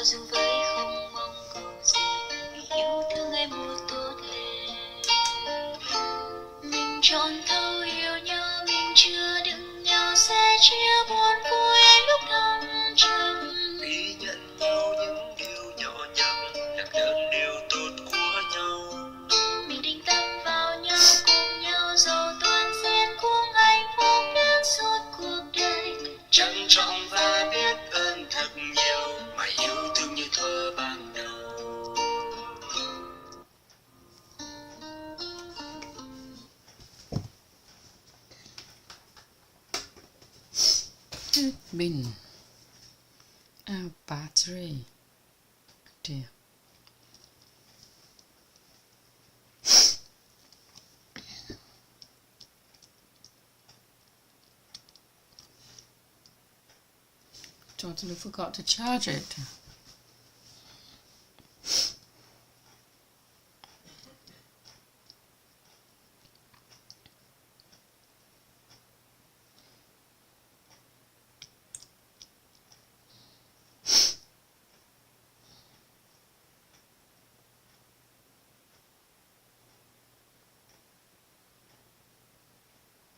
cho dừng với không mong cầu gì, vì yêu thương ngày mùa tốt lên. Mình chọn thấu yêu nhau, mình chưa đựng nhau, sẽ chia buồn vui lúc thăng trầm. Vì nhận nhau những điều nhỏ nhặt, làm đơn điều tốt của nhau. Mình định tâm vào nhau, cùng nhau dầu toàn xen cùng hạnh phúc đến suốt cuộc đời. Trân trọng và biết ơn thật nhiều, mà yêu thương như thuở ban đầu. Bin our battery. Dear. Totally forgot to charge it.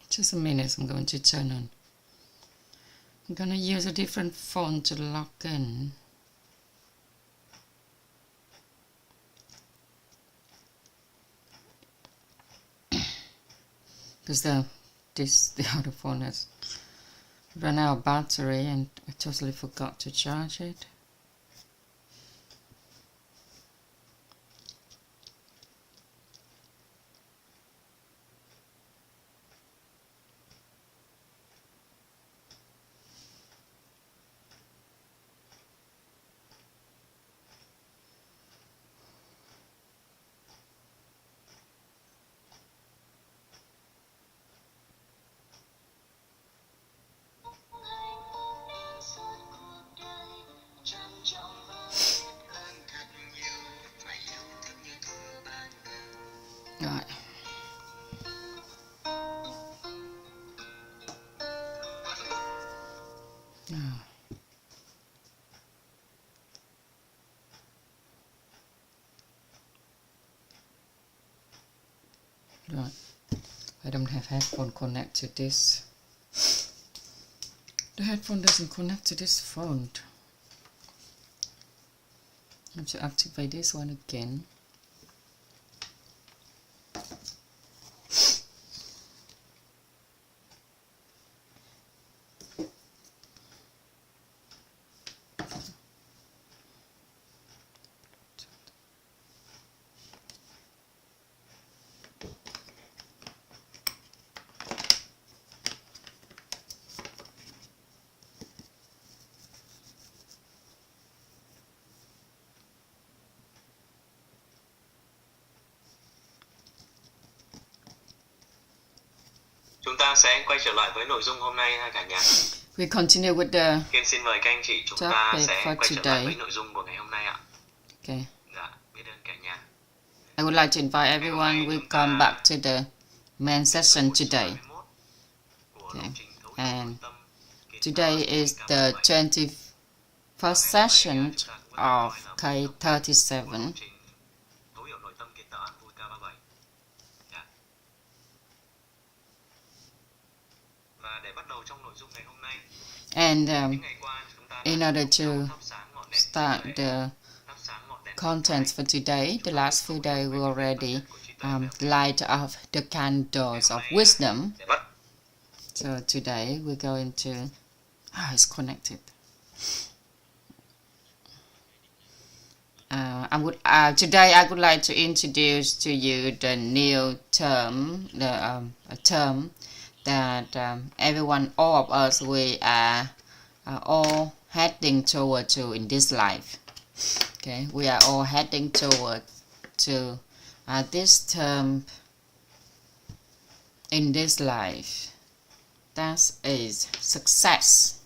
Just a minute, I'm going to turn on. I'm going to use a different phone to log in. Because the other phone has run out of battery and I totally forgot to charge it. Right. Right. I don't have headphone connected to this. The headphone doesn't connect to this phone. I have to activate this one again. Chúng ta sẽ quay trở lại với nội dung hôm nay ha cả nhà. We continue with the Kiên xin mời các anh chị chúng ta sẽ quay trở lại với nội dung của ngày hôm nay ạ. Okay. Dạ, biết ơn cả nhà. I would like to invite everyone. We come back to the main session today. Okay. And today is the 21st session of K37. And in order to start the contents for today, the last few days we already light up the candles of wisdom. So today we're going to... it's connected. Today I would like to introduce to you the new term, a term that everyone, all of us, we are all heading toward to in this life. Okay, we are all heading toward to this term in this life. That is success.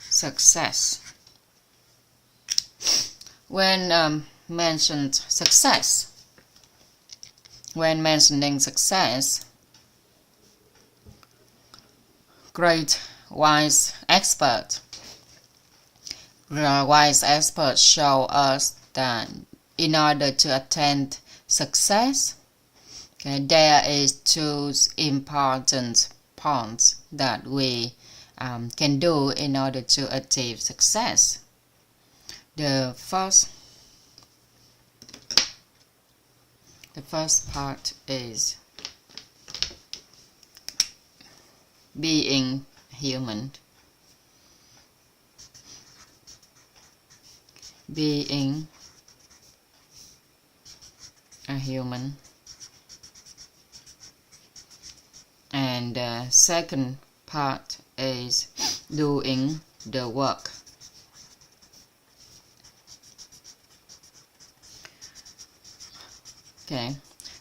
Success. When mentioned success, when mentioning success, great wise expert. Wise experts show us that in order to attain success, okay, there is two important points that we can do in order to achieve success. The first part is being human. Being a human. And the second part is doing the work. Okay,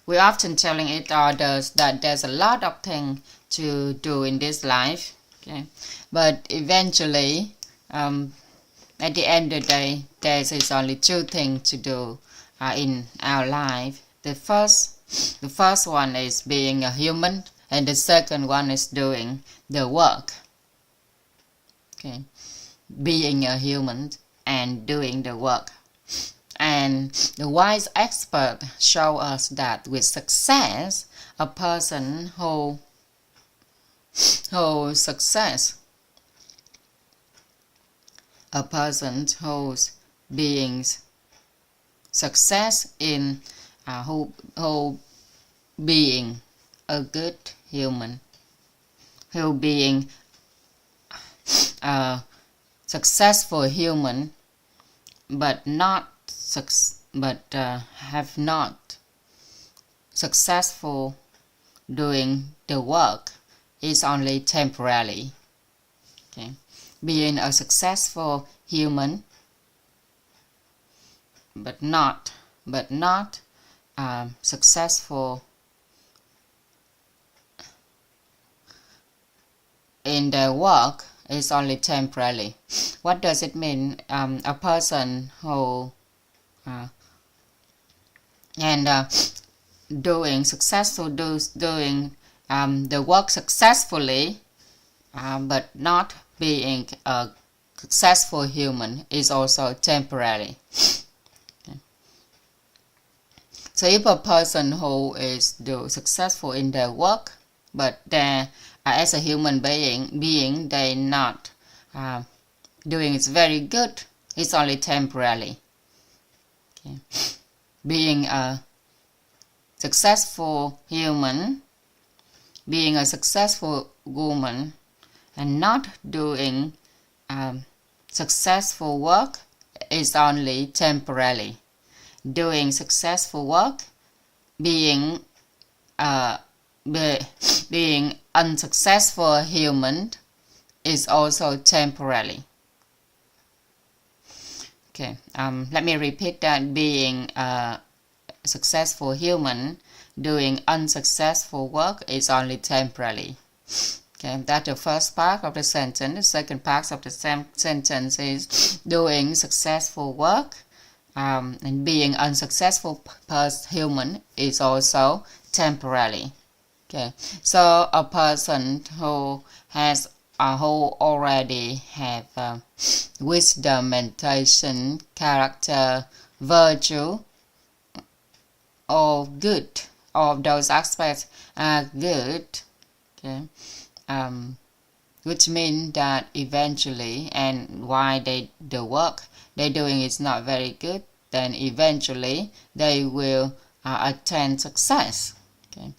we're often telling each others that there's a lot of things to do in this life, okay, but eventually at the end of the day there is only two things to do in our life. The first one is being a human, and the second one is doing the work. Okay, being a human and doing the work. And the wise expert show us that with success, a person who who's being success in who being a good human, who being a successful human, but have not successful doing the work is only temporary. Okay, being a successful human, but not successful in the work is only temporary. What does it mean? A person who doing the work successfully, but not being a successful human is also temporary. Okay. So if a person who is successful in their work, but they as a human being they not doing it very good, it's only temporary. Okay. Being a successful human, being a successful woman, and not doing successful work is only temporary. Doing successful work, being unsuccessful human is also temporary. Okay, let me repeat that. Being a successful human, doing unsuccessful work is only temporary. Okay, that's the first part of the sentence. The second part of the sentence is doing successful work and being unsuccessful human is also temporary. Okay, so a person who already have wisdom, meditation, character, virtue, all good, all those aspects are good. Okay, which means that eventually, and why the work they're doing is not very good, then eventually they will attain success. Okay.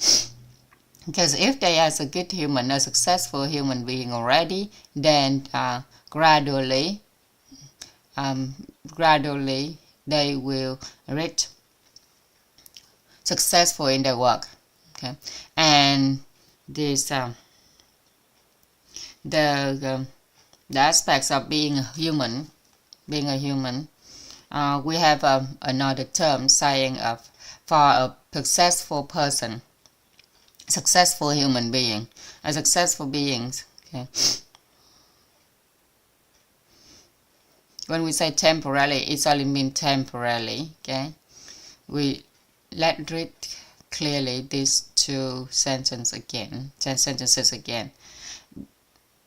Because if they are a good human, a successful human being already, then gradually they will reach successful in their work. Okay, and this the aspects of being a human, we have another term saying for a successful person. Successful human being, a successful beings. Okay. When we say temporarily, it only means temporarily. Okay. Let's read clearly these two sentences again.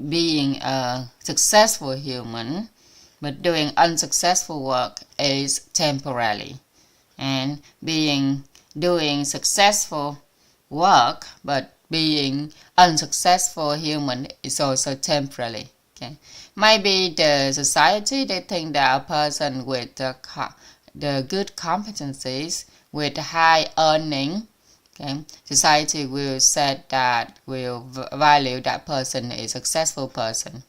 being a successful human, but doing unsuccessful work is temporary. And doing successful work but being unsuccessful human is also temporary. Okay, maybe the society, they think that a person with the good competencies, with high earning, okay, society will say that, will value that person is a successful person.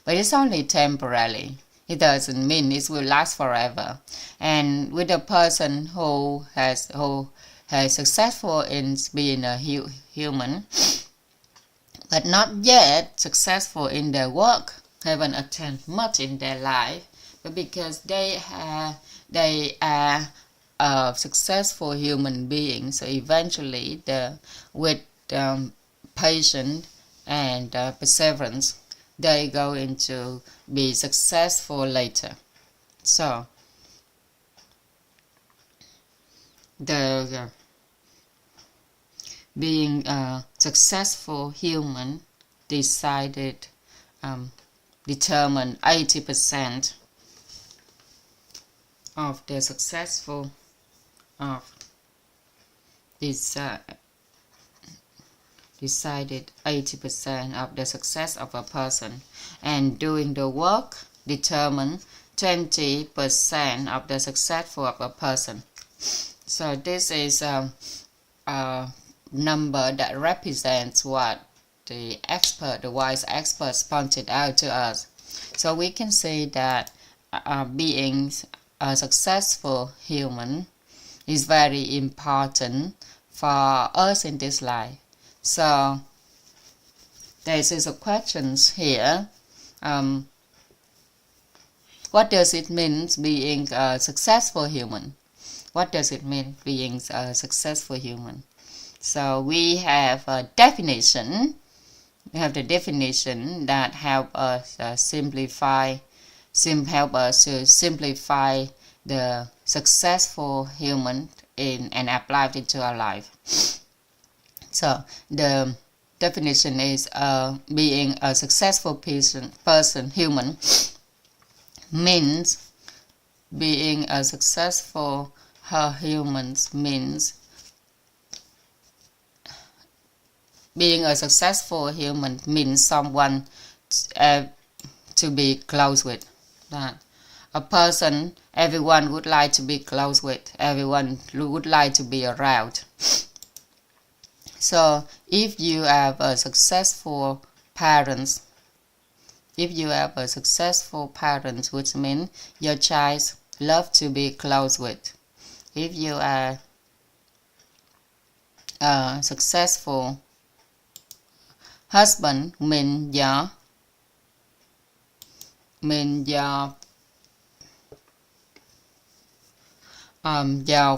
But it's only temporary. It doesn't mean it will last forever. And with a person who has successful in being a human, but not yet successful in their work, haven't attained much in their life, but because they are a successful human being, so eventually with patience and perseverance, they going to be successful later. So the being a successful human determine 80% of the successful of this decided 80% of the success of a person, and doing the work determine 20% of the success of a person. So this is a number that represents what the wise experts pointed out to us. So we can say that being a successful human is very important for us in this life. So there is a question here. What does it mean being a successful human? What does it mean being a successful human? So we have a definition. We have the definition that help us simplify the successful human and apply it into our life. So the definition is being a successful human means being a successful human means being a successful human means someone to be close with. That a person everyone would like to be close with, everyone would like to be around. So if you have a successful parents, which means your child love to be close with. If you are a successful husband, mean your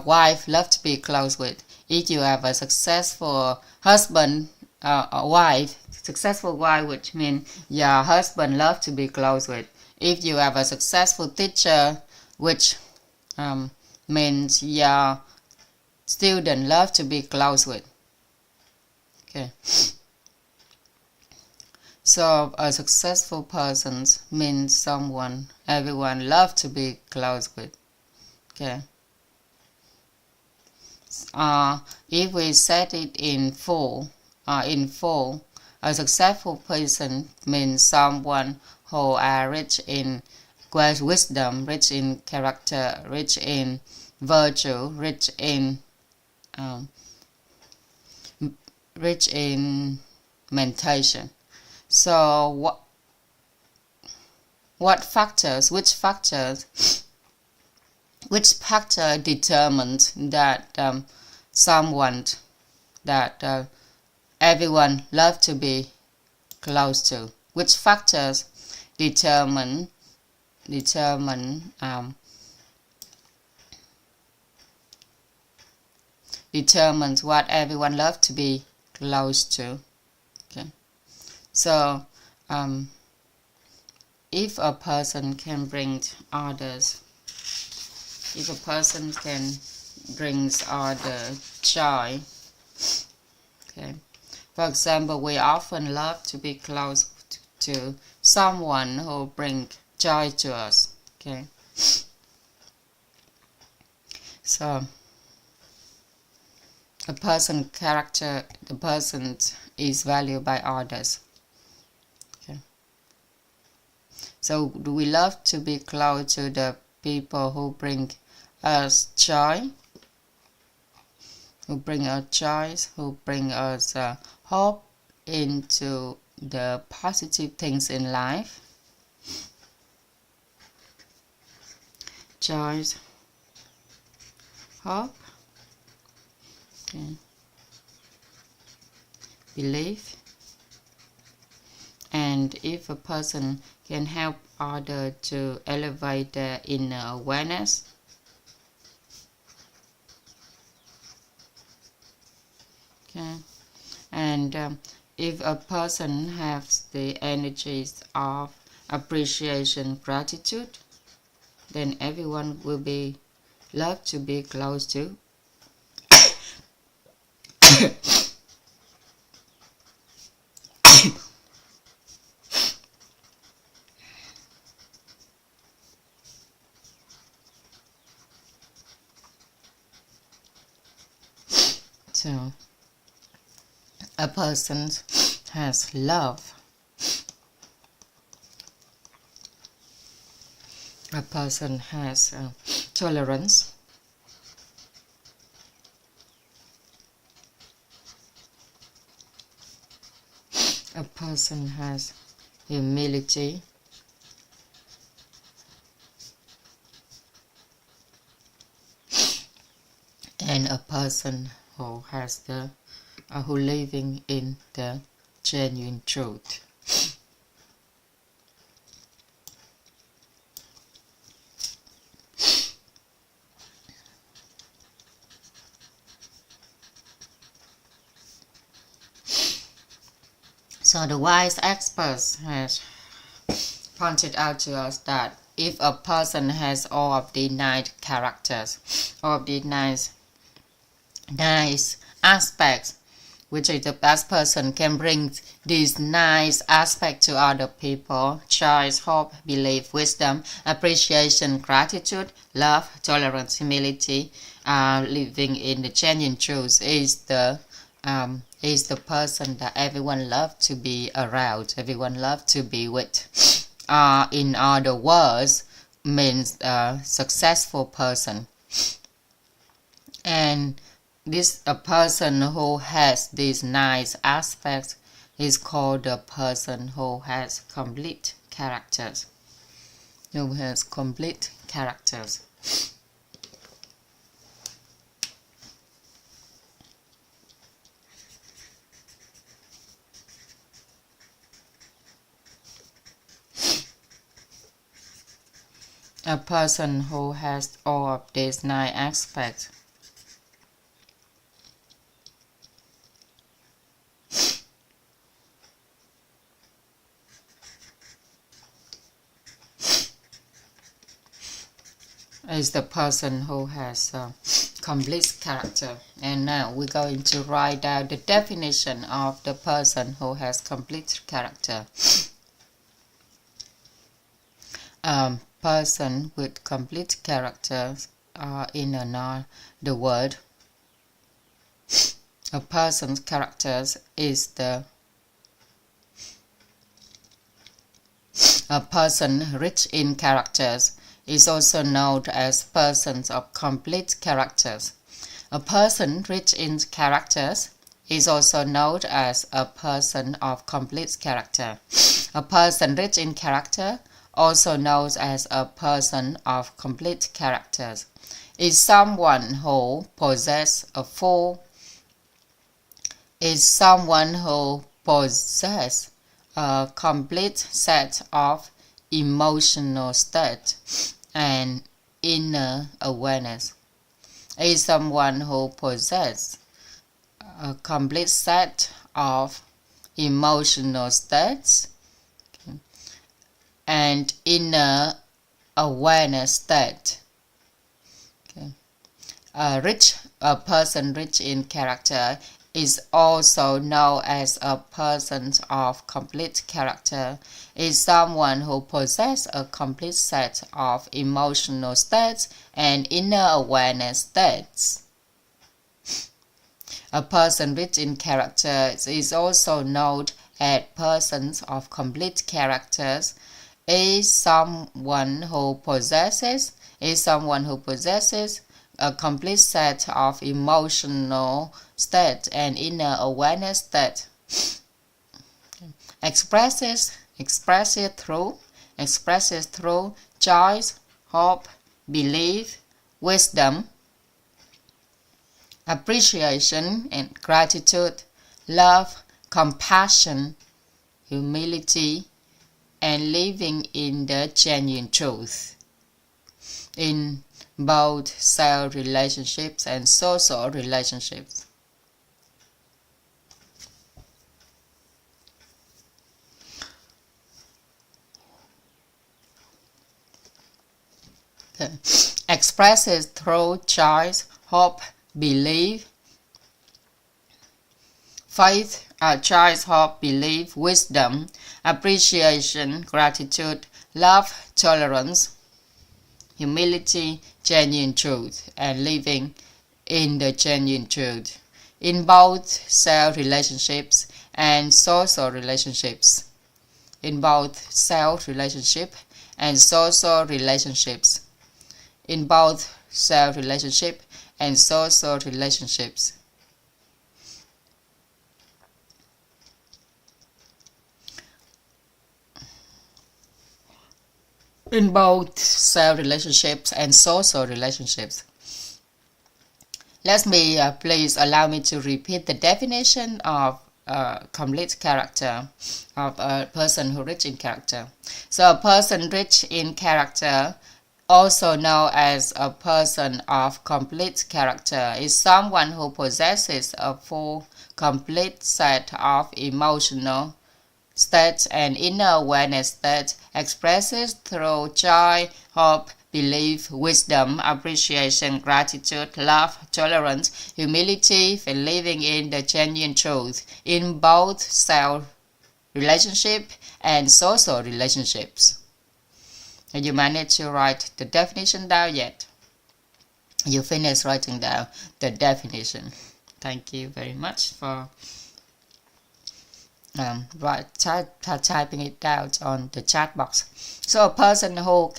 wife love to be close with. If you have a successful husband, successful wife, which means your husband love to be close with. If you have a successful teacher, which means your student love to be close with. Okay. So a successful person means someone everyone love to be close with. Okay. If we set it in full, a successful person means someone who are rich in wisdom, rich in character, rich in virtue, rich in meditation. So which factor determines that someone that everyone love to be close to? Which factors determines what everyone love to be close to? Okay. So if a person can bring others, if a person can brings other joy, okay. For example, we often love to be close to someone who bring joy to us. Okay, so a person character, the person is valued by others. Okay, so do we love to be close to the people who bring us joy, who bring us joy, who bring us hope into the positive things in life? Joy, hope, okay, belief. And if a person can help others to elevate their inner awareness, okay, and if a person has the energies of appreciation, gratitude, then everyone will be loved to be close to. So a person has love. A person has tolerance. A person has humility. And a person who has who living in the genuine truth. So the wise experts has pointed out to us that if a person has all of the 9 characters, all of the nice aspects, which is the best person can bring these nice aspects to other people: choice, hope, belief, wisdom, appreciation, gratitude, love, tolerance, humility, living in the genuine truth, is the person that everyone loves to be around, everyone loves to be with. In other words, means a successful person. And a person who has these nice aspects is called a person who has complete characters. Who has complete characters. A person who has all of these 9 aspects is the person who has complete character. And now we're going to write down the definition of the person who has complete character. Person with complete character in the word. A person's characters is a person rich in characters is also known as persons of complete characters. A person rich in characters is also known as a person of complete character. A person rich in character, also known as a person of complete characters, is someone who possesses a complete set of emotional state and inner awareness. Is someone who possesses a complete set of emotional states and inner awareness state. Okay. A person rich in character is also known as a person of complete character, is someone who possesses a complete set of emotional states and inner awareness states. A person rich in character is also known as persons of complete characters, is someone who possesses a complete set of emotional state and inner awareness state. Expresses through choice, hope, belief, wisdom, appreciation and gratitude, love, compassion, humility, and living in the genuine truth in both self-relationships and social relationships. Okay. Expresses through choice, hope, belief, faith, choice, hope, belief, wisdom, appreciation, gratitude, love, tolerance, humility, genuine truth, and living in the genuine truth in both self-relationships and social relationships. In both self-relationship and social relationships. In both self-relationship and social relationships. In both self-relationships and social relationships. Let me please allow me to repeat the definition of complete character of a person who rich in character. So a person rich in character, also known as a person of complete character, is someone who possesses a full, complete set of emotional states and inner awareness that expresses through joy, hope, belief, wisdom, appreciation, gratitude, love, tolerance, humility, and living in the genuine truth in both self-relationship and social relationships. Have you managed to write the definition down yet? You finished writing down the definition. Thank you very much for typing it down on the chat box. So a person who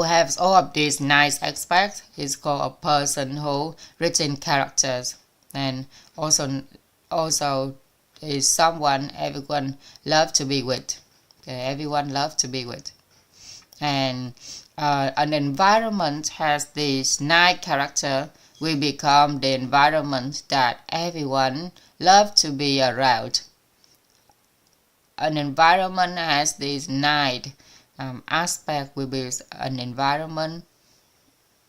has all of these nice aspects is called a person who rich in characters, and also is someone everyone loves to be with. Okay, everyone loves to be with, and an environment has this nice character will become the environment that everyone loves to be around. An environment has this nice aspect will be an environment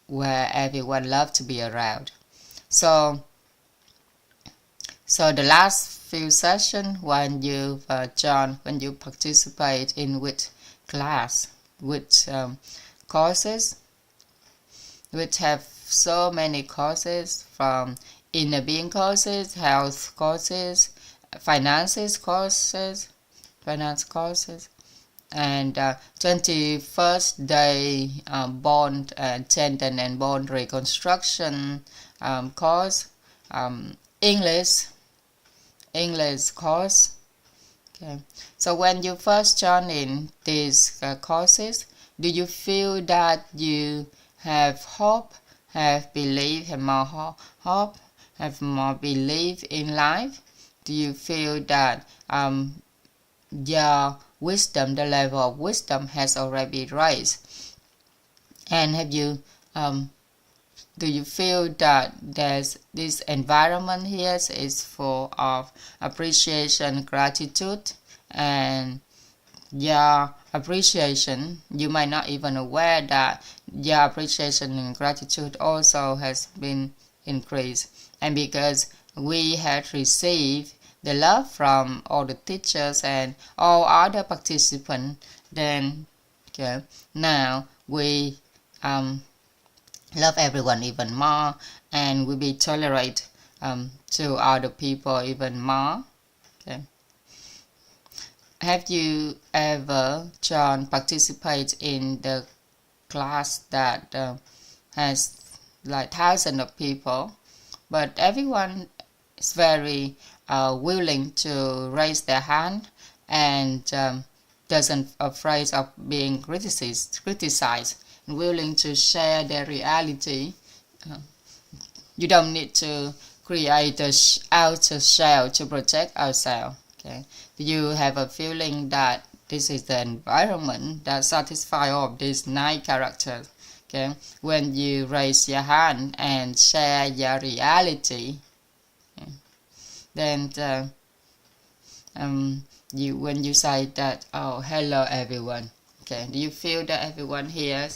where everyone loves to be around. So the last few sessions when you participate in with class, with courses, which have so many courses, from inner being courses, health courses, finance courses, and 21st day bond tendon and bone reconstruction course, English course. Okay, so when you first join in these courses, do you feel that you have hope, have belief, have more hope, have more belief in life? Do you feel that your wisdom, the level of wisdom has already been raised? And have you do you feel that there's this environment here is full of appreciation, gratitude, and your appreciation, you might not even aware that your appreciation and gratitude also has been increased, and because we had received the love from all the teachers and all other participants, then okay, now we love everyone even more, and we be tolerate to other people even more. Okay. Have you ever participate in the class that has like thousands of people, but everyone is very willing to raise their hand and doesn't afraid of being criticized and willing to share their reality? You don't need to create a outer shell to protect ourselves. Okay, do you have a feeling that this is the environment that satisfies all of these 9 characters? Okay, when you raise your hand and share your reality, okay, then when you say that, oh, hello everyone, okay, do you feel that everyone here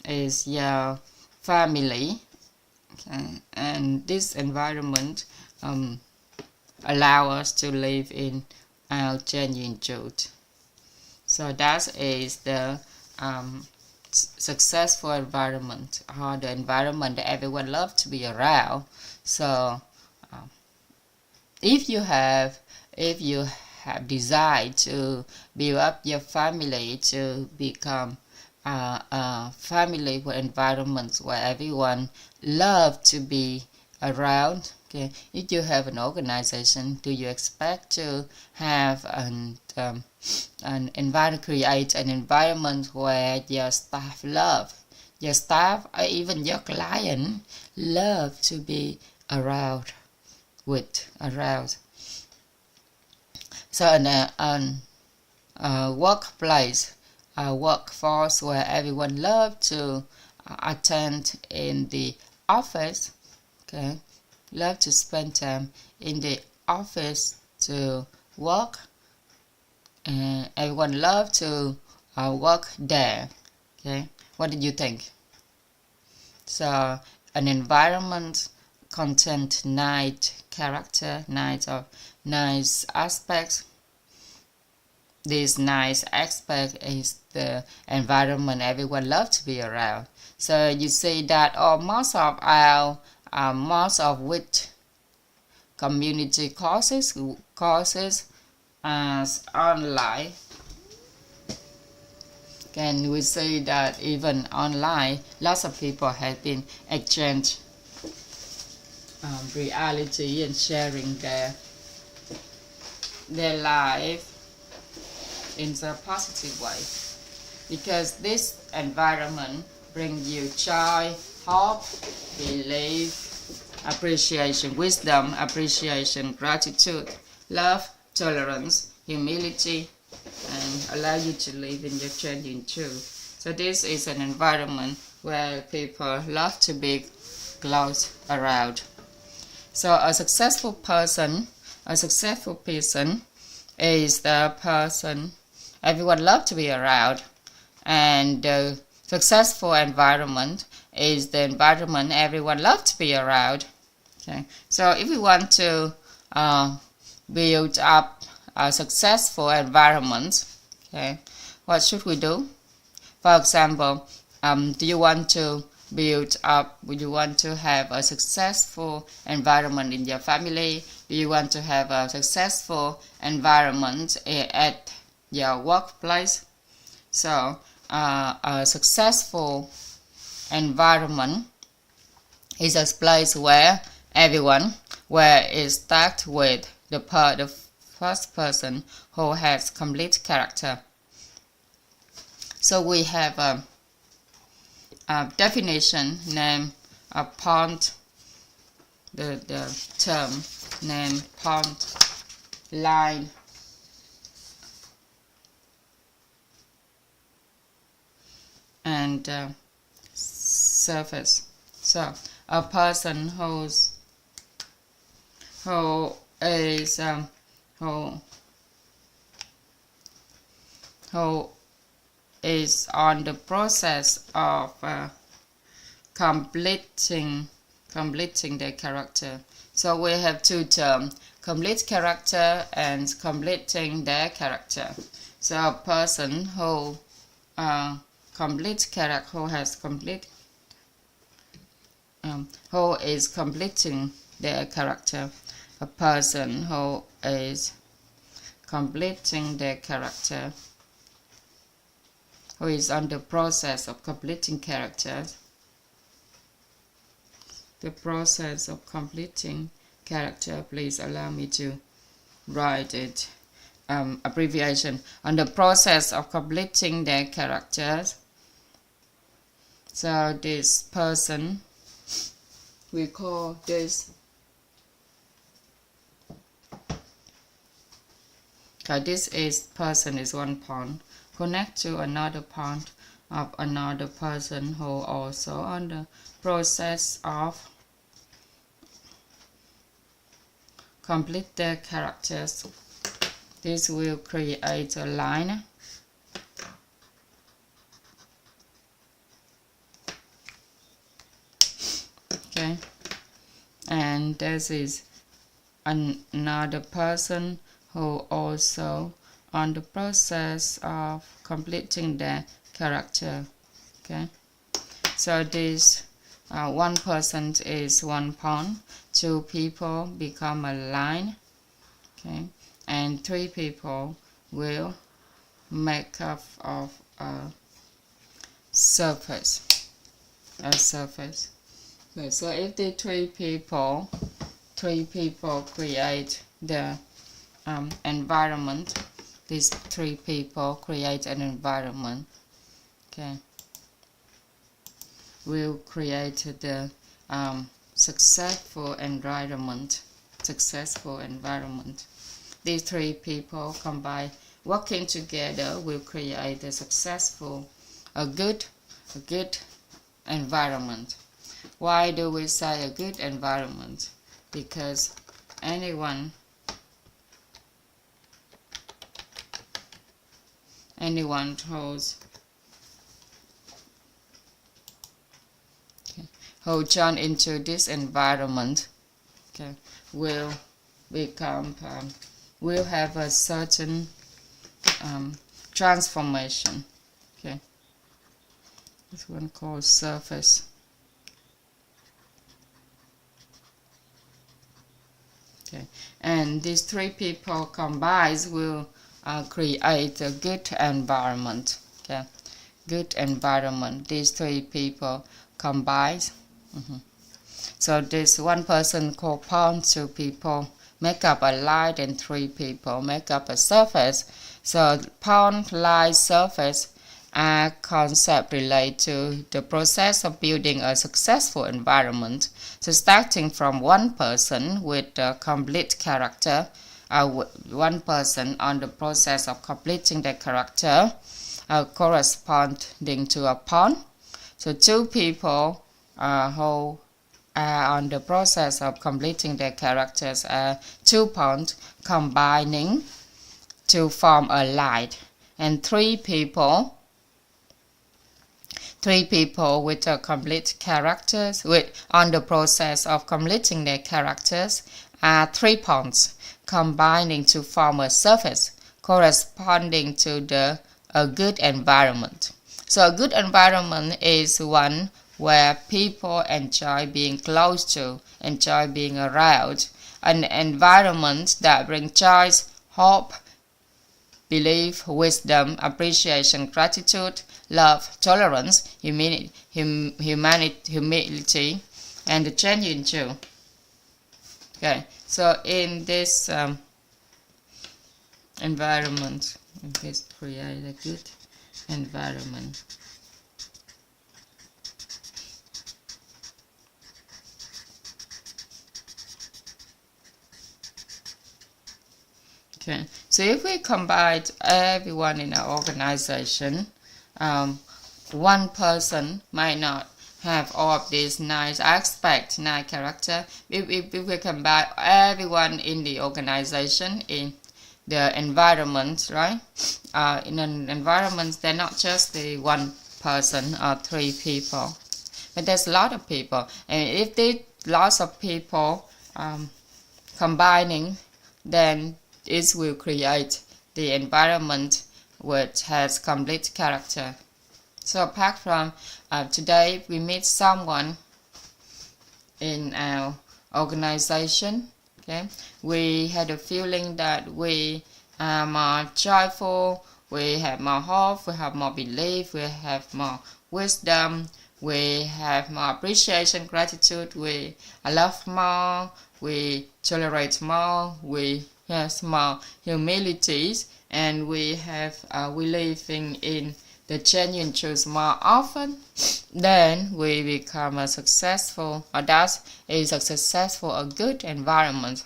is your family? Okay, and this environment allow us to live in our genuine truth. So that is the successful environment, or the environment that everyone loves to be around. So if you have decided to build up your family to become a family with environments where everyone loves to be around. Okay, if you have an organization, do you expect to have create an environment where your staff or even your client love to be around? So in a workplace, a workforce where everyone loves to attend in the office, okay, love to spend time in the office to work, and everyone love to work there. Okay, what do you think? So an environment contains 9 character, 9 aspects. This nice aspect is the environment everyone loves to be around. So you see that most of which community courses as online. Can we see that even online, lots of people have been exchanging reality and sharing their life in a positive way, because this environment brings you joy, hope, belief, appreciation, wisdom, appreciation, gratitude, love, tolerance, humility, and allow you to live in your genuine truth. So this is an environment where people love to be close around. So a successful person is the person everyone loves to be around, and the successful environment is the environment everyone loves to be around. Okay, so if we want to build up a successful environment, okay, what should we do? For example, do you want to have a successful environment in your family? Do you want to have a successful environment at your workplace? So a successful environment is a place where it starts with the first person who has complete character. So we have a definition named upon the term named point, line, and surface. So a person who is on the process of completing their character. So we have 2 terms: complete character and completing their character. So a person who who is completing their character. A person who is completing their character, who is on the process of completing characters. The process of completing character, please allow me to write it abbreviation. On the process of completing their characters. So this person, we call this, this is person is one point, connect to another point of another person who also on the process of complete their characters. This will create a line. Okay, and this is another person who also on the process of completing their character. Okay, so this one person is one point, two people become a line. Okay, and three people will make up of a surface. Okay, so if the three people create the environment, these three people create an environment. Okay, will create the successful environment. These three people combine, working together, will create a successful, a good environment. Why do we say a good environment? Because anyone who join into this environment, okay, will become will have a certain transformation. Okay, this one called surface. Okay, and these three people combined will create a good environment. Okay, good environment. These three people combined. So this one person called point, two people make up a light, and three people make up a surface. So point, light, surface are concepts related to the process of building a successful environment. So starting from one person with a complete character, one person on the process of completing their character, corresponding to a point. So two people who are on the process of completing their characters are 2 points combining to form a light, and three people with a complete characters on the process of completing their characters are 3 points combining to form a surface corresponding to a good environment. So a good environment is one where people enjoy being close to, enjoy being around, an environment that brings joy, hope, belief, wisdom, appreciation, gratitude, love, tolerance, humility, and genuine joy. Okay, so in this environment, let's create a good environment. Okay, so if we combine everyone in our organization, one person might not have all of these nice aspects, nice character. If we combine everyone in the organization, in the environment, right? In an environment, they're not just the one person or 3 people, but there's a lot of people. And if there's lots of people combining, then it will create the environment which has complete character. So apart from today, we meet someone in our organization. Okay, we had a feeling that we are more joyful, we have more hope, we have more belief, we have more wisdom, we have more appreciation, gratitude, we love more, we tolerate more, we have more humility, and we living in the genuine truth more often. Then we become a successful, or that is a successful, a good environment.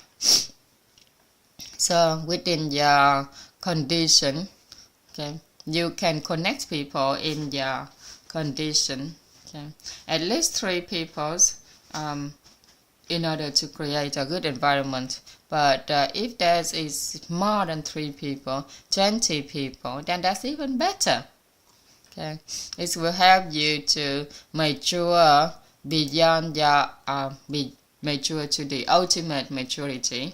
So within your condition, okay, you can connect people in your condition. Okay, at least 3 people in order to create a good environment. But if there is more than 3 people, 20 people, then that's even better. Okay, it will help you to mature beyond your mature to the ultimate maturity.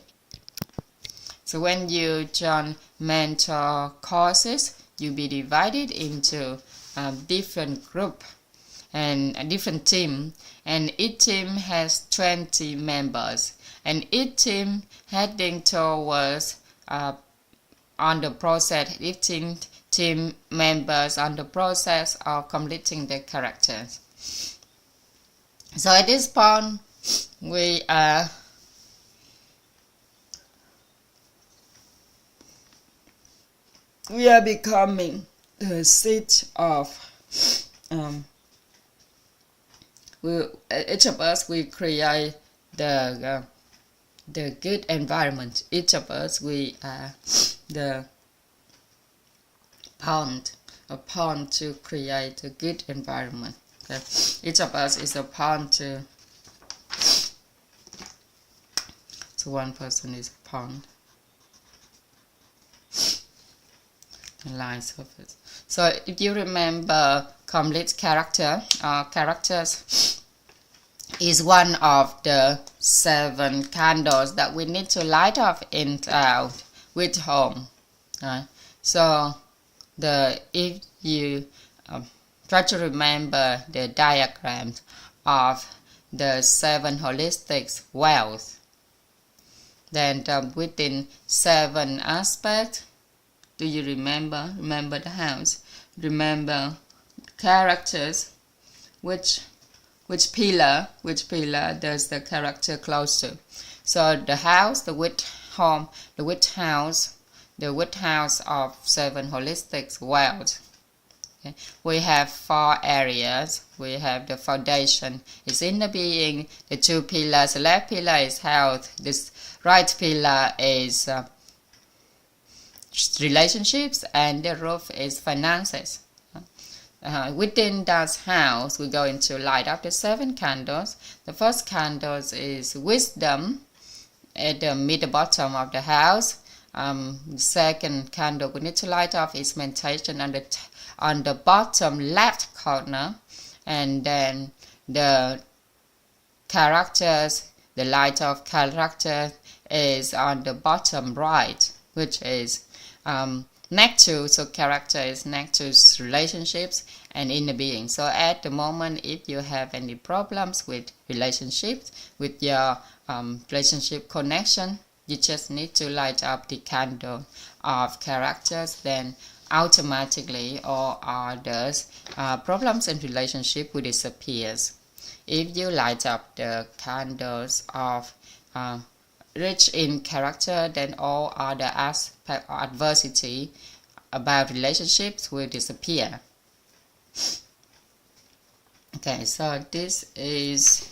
So when you join mentor courses, you'll be divided into different group and a different team, and each team has 20 members, and each team heading towards on the process, each team members on the process of completing their characters. So at this point, we are becoming the seat of each of us will create the good environment. Each of us we are the pawn to create a good environment. Okay? Each of us is a pawn to. So one person is a pawn. Line surface. So if you remember, complete characters is one of the 7 candles that we need to light up in out with home. So if you try to remember the diagram of the 7 holistic wealth, then within 7 aspects, do you remember the house? Remember characters. Which pillar does the character close to? So the house, the witch home, the witch house of 7 holistic wealth. Okay. We have 4 areas. We have the foundation is inner being, the 2 pillars. The left pillar is health. This right pillar is relationships, and the roof is finances. Within that house, we're going to light up the 7 candles. The first candle is wisdom at the middle bottom of the house. The second candle we need to light up is meditation on the bottom left corner, and then the characters, the light of character is on the bottom right, which is next to, so character is next to relationships and inner being. So at the moment, if you have any problems with relationships, with your relationship connection, you just need to light up the candle of characters, then automatically all others problems in relationship will disappear. If you light up the candles of rich in character, then all other aspect of adversity about relationships will disappear. Okay, so this is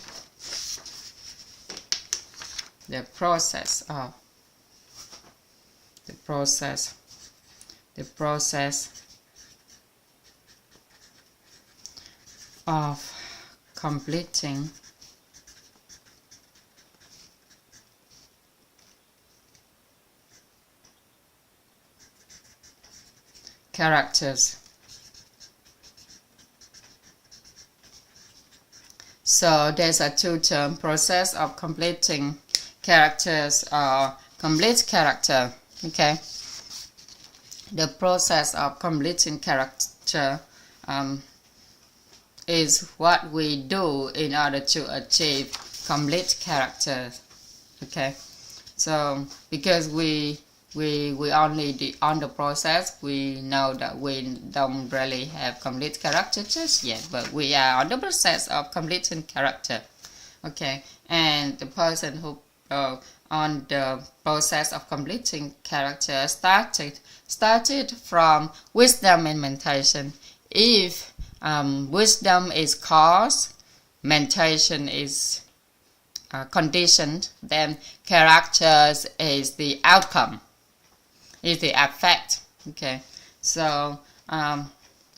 the process of completing characters. So there's a 2-term process of completing characters or complete character. Okay, the process of completing character is what we do in order to achieve complete character. Okay, so because we only on the process, we know that we don't really have complete character just yet, but we are on the process of completing character. Okay, and the person who on the process of completing character started from wisdom and meditation. If wisdom is cause, meditation is conditioned, then characters is the outcome, is the effect. Okay, so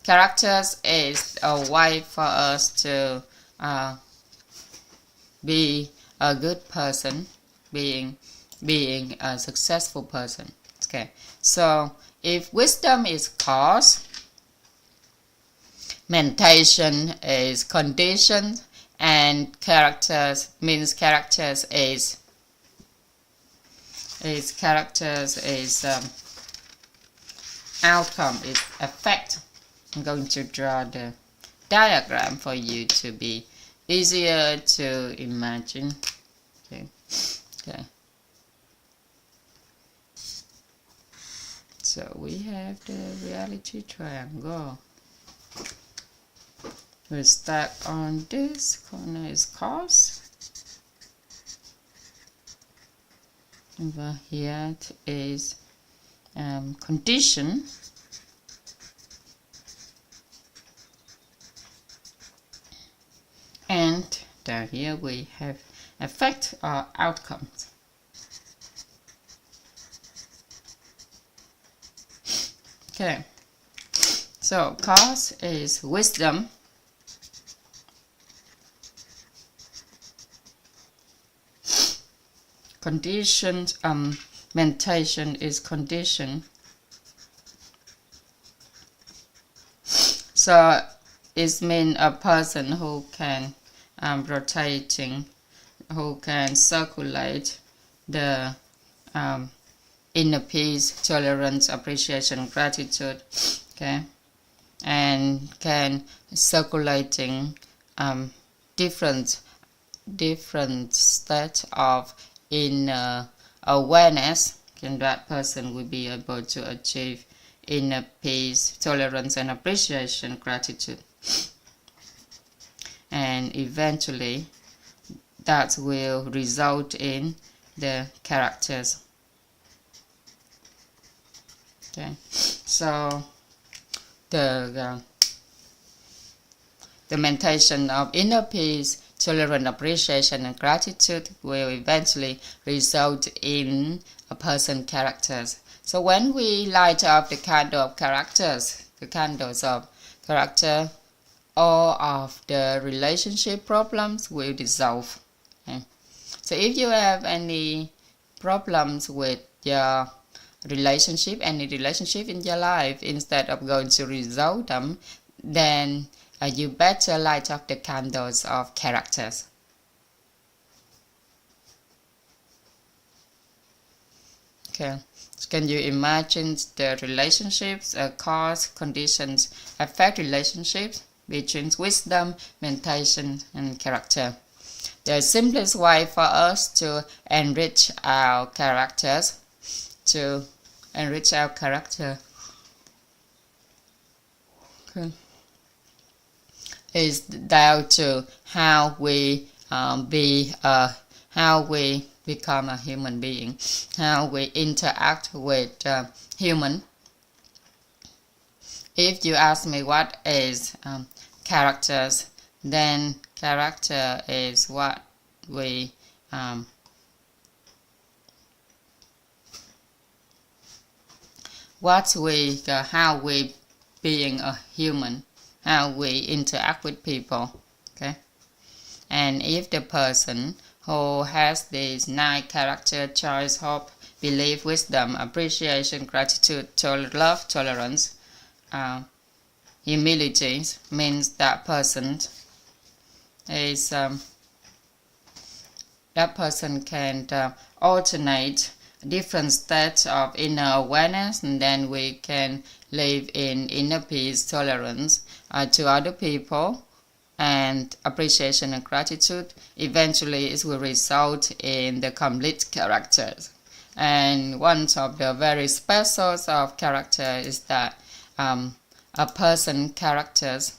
characters is a way for us to be a good person, being a successful person. Okay, so if wisdom is cause, meditation is condition, and characters is outcome, is effect. I'm going to draw the diagram for you to be easier to imagine. Okay. So we have the reality triangle. We start on this corner is cause. Over here is condition. And down here we have effect or outcomes. Okay, so cause is wisdom. Condition, meditation is condition. So it means a person who can rotating, who can circulate the inner peace, tolerance, appreciation, gratitude. Okay, and can circulating different states of inner awareness. Can that person will be able to achieve inner peace, tolerance, and appreciation, gratitude, and eventually that will result in the characters. Okay, so the meditation of inner peace, tolerance, appreciation, and gratitude will eventually result in a person's characters. So when we light up the candle of characters, the candles of character, all of the relationship problems will dissolve. Okay. So if you have any problems with your relationship, any relationship in your life, instead of going to resolve them, then you better light up the candles of characters. Okay, so can you imagine the relationships, cause, conditions, affect relationships between wisdom, meditation, and character? The simplest way for us to enrich our characters, okay, is down to how we become a human being, how we interact with human. If you ask me what is characters, then character is what we how we being a human, how we interact with people. Okay, and if the person who has these 9 character: choice, hope, belief, wisdom, appreciation, gratitude, love, tolerance, humility, means that person is that person can alternate different states of inner awareness, and then we can live in inner peace, tolerance to other people, and appreciation and gratitude, eventually it will result in the complete characters. And one of the very specials of character is that a person characters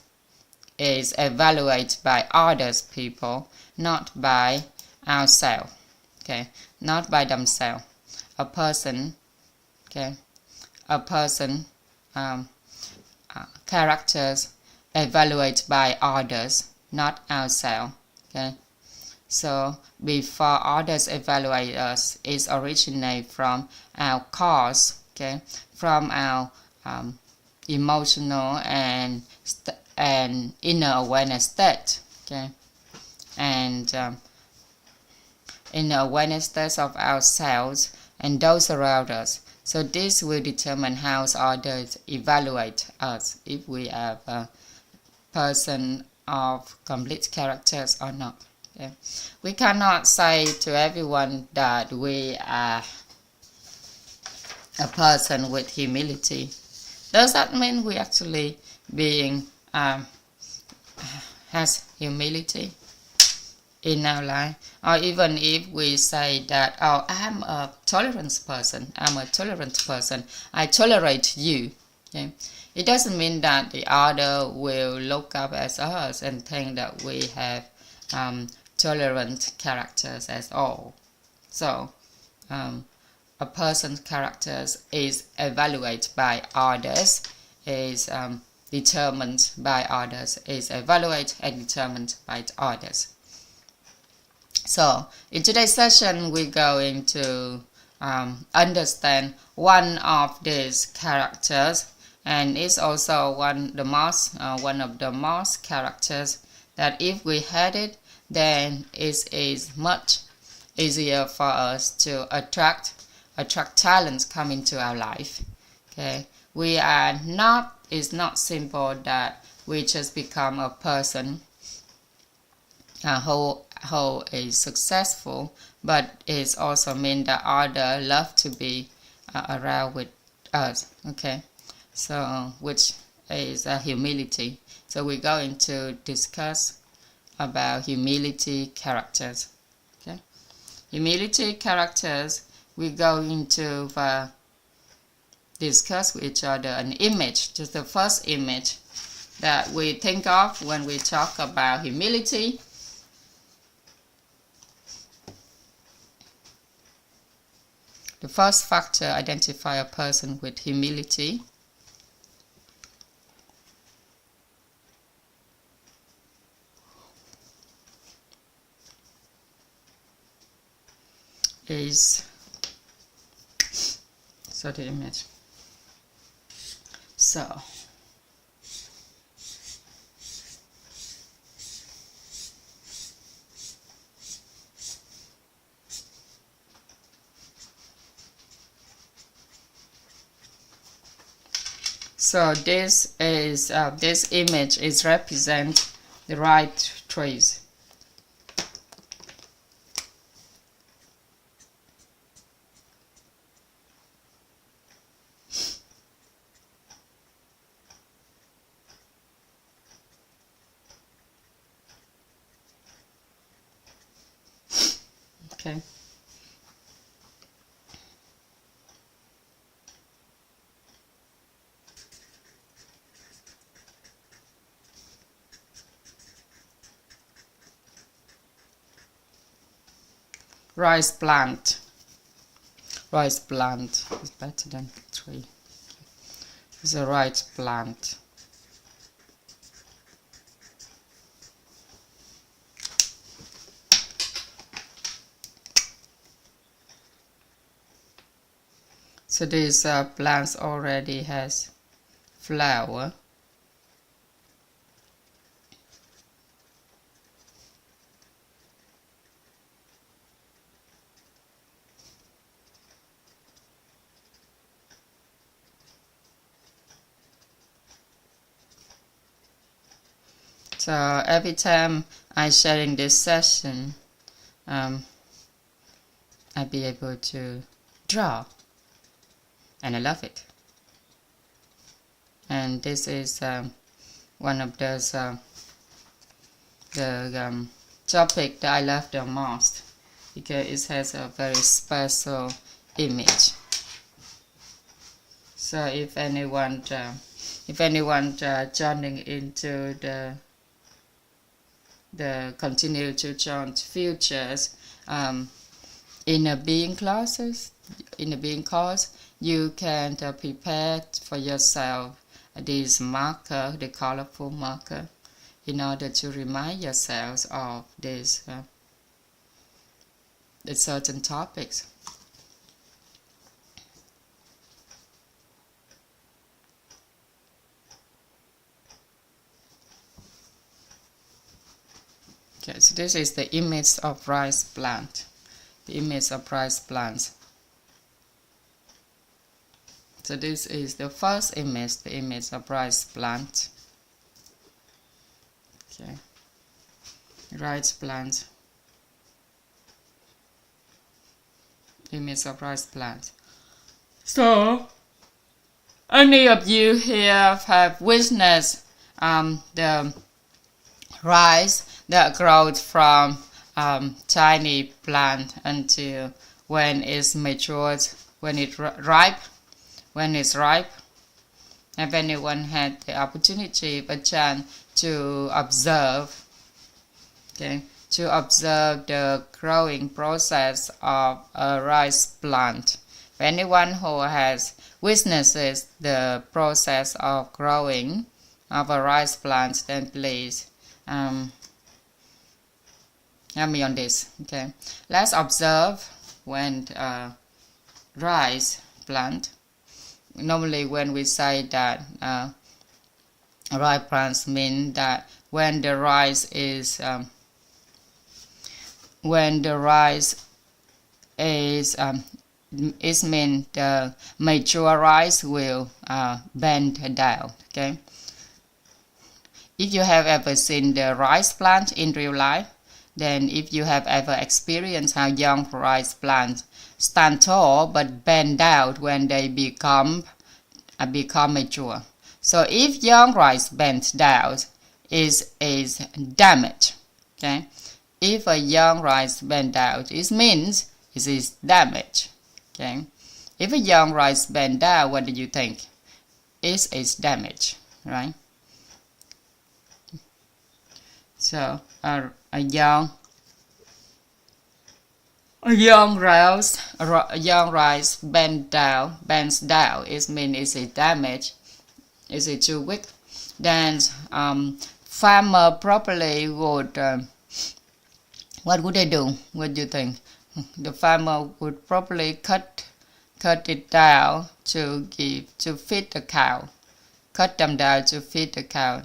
is evaluated by others people, not by ourselves. Okay, not by themselves. A person, okay, a person characters evaluated by others, not ourselves. Okay, so before others evaluate us, it originates from our cause. Okay, from our emotional and inner awareness state. Okay, and inner awareness state of ourselves and those around us. So this will determine how others evaluate us, if we have a person of complete characters or not. Okay? We cannot say to everyone that we are a person with humility. Does that mean we actually being has humility in our life? Or even if we say that, oh, I'm a tolerant person, I tolerate you. Okay? It doesn't mean that the other will look up at us and think that we have tolerant characters at all. So a person's characters is evaluated by others, is determined by others, is evaluated and determined by others. So in today's session, we're going to understand one of these characters, and it's also one of the most characters that if we had it, then it is much easier for us to attract talents come into our life. Okay, it's not simple that we just become a person who is successful, but it also means that others love to be around with us. Okay, so which is humility. So we're going to discuss about humility characters. Okay, humility characters. We're going to discuss with each other an image, just the first image that we think of when we talk about humility. The first factor identify a person with humility is the image. So this image is represent the right traits. Okay. Rice plant is better than tree. It's a rice plant. So this plants already has flower. So every time I sharing this session, I'll be able to draw, and I love it. And this is one of those the topic that I love the most, because it has a very special image. So if anyone joining into the continue to join futures inner being classes, inner being course, you can prepare for yourself this marker, the colorful marker, in order to remind yourselves of this the certain topics. Okay, so this is the image of rice plant. The image of rice plants. So this is the first image, the image of rice plant. Okay, rice plant. Image of rice plant. So, any of you here have witnessed the rice that grows from tiny plant until when it's matured, when it's ripe. Have anyone had the opportunity, a chance to observe? Okay, to observe the growing process of a rice plant. For anyone who has witnesses the process of growing of a rice plant, then please help me on this. Okay, let's observe when rice plant. Normally, when we say that rice plants, mean that when the rice is it means the mature rice will bend down. Okay, if you have ever seen the rice plant in real life, then if you have ever experienced how young rice plants stand tall but bend down when they become mature. So if young rice bends down, it is damaged. Okay, if a young rice bends down, it means it is damaged. Okay, if a young rice bends down, what do you think? It is damaged, right? So a young rice bends down. It means it's damaged. Is it too weak? Then farmer probably would. What would they do? What do you think? The farmer would probably cut it down to feed the cow. Cut them down to feed the cow.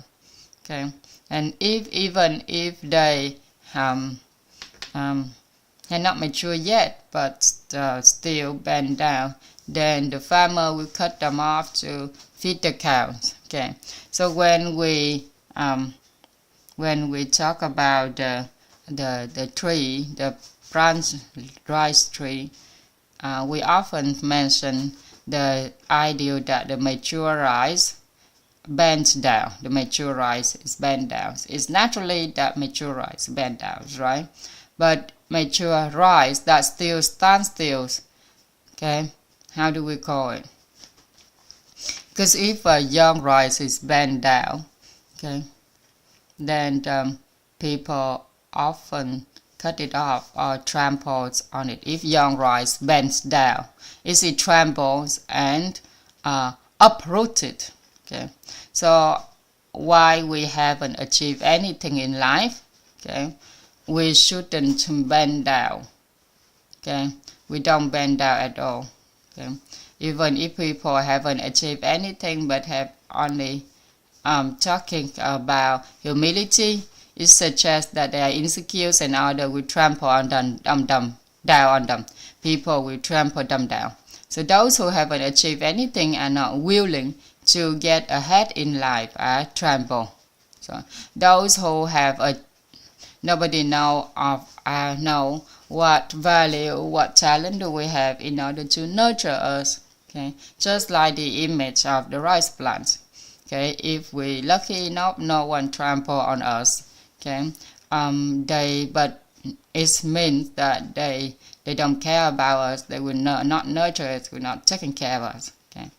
Okay. And even if they are not mature yet, but still bend down, then the farmer will cut them off to feed the cows. Okay. So when we talk about the tree, the branch rice tree, we often mention the idea that the mature rice bends down. The mature rice is bent down. It's naturally that mature rice bend down, right? But mature rice that still stands still, okay, how do we call it? Because if a young rice is bent down, okay, then people often cut it off or tramples on it. If young rice bends down, it tramples and uprooted. Okay, so why we haven't achieved anything in life? Okay, we shouldn't bend down. Okay, we don't bend down at all. Okay, even if people haven't achieved anything but have only talking about humility, it suggests that they are insecure and others will trample on them, down on them. People will trample them down. So those who haven't achieved anything are not willing to get ahead in life are trample. So those who have nobody know what value, what talent do we have in order to nurture us. Okay, just like the image of the rice plant. Okay, if we lucky enough, no one trample on us. Okay, but it means that they don't care about us. They will not nurture us. Will not taking care of us. Okay.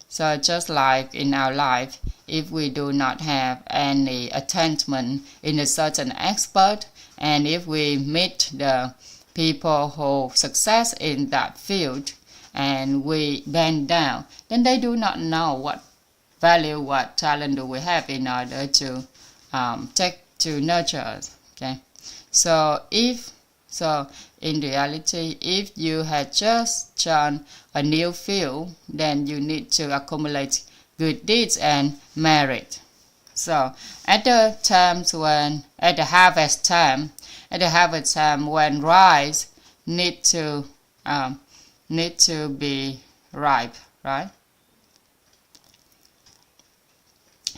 So just like in our life, if we do not have any attachment in a certain expert, and if we meet the people who success in that field, and we bend down, then they do not know what value, what talent do we have in order to nurture us. Okay. So in reality, if you had just joined a new field, then you need to accumulate good deeds and merit. So at the harvest time when rice need to be ripe, right?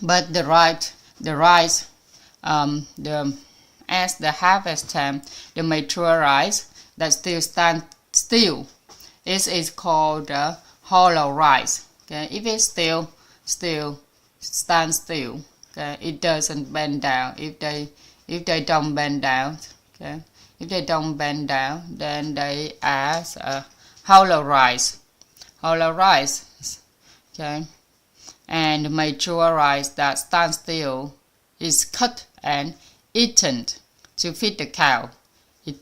But the rice, as the harvest time, the mature rice that still stand still, it is called hollow rice. Okay, if it still stands still, okay, it doesn't bend down. If they don't bend down, okay, if they don't bend down, then they are hollow rice. Hollow rice, okay, and mature rice that stands still is cut and eaten to feed the cow. It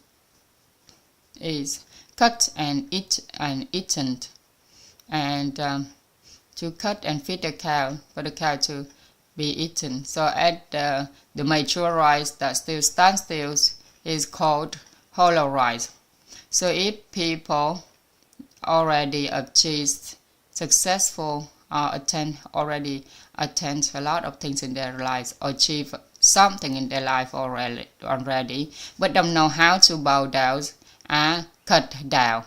is cut and eaten, and to cut and feed the cow, for the cow to be eaten. So at the mature rice that still stands still is called hollow rice. So if people already achieved successful or already attend a lot of things in their lives, achieve something in their life already, but don't know how to bow down and cut down.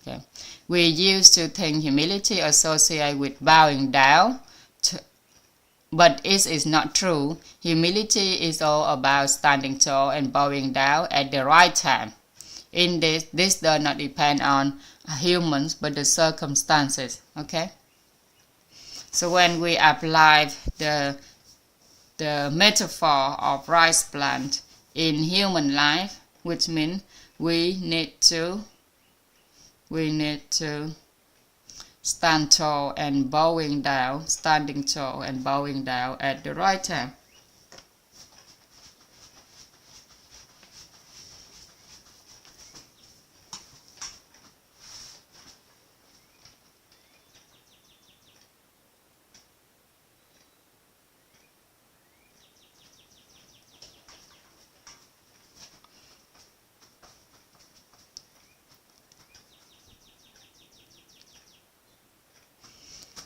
Okay. We used to think humility associated with bowing down, but it is not true. Humility is all about standing tall and bowing down at the right time. In this does not depend on humans, but the circumstances. Okay. So when we apply the metaphor of rice plant in human life, which means we need to stand tall and bowing down, standing tall and bowing down at the right time.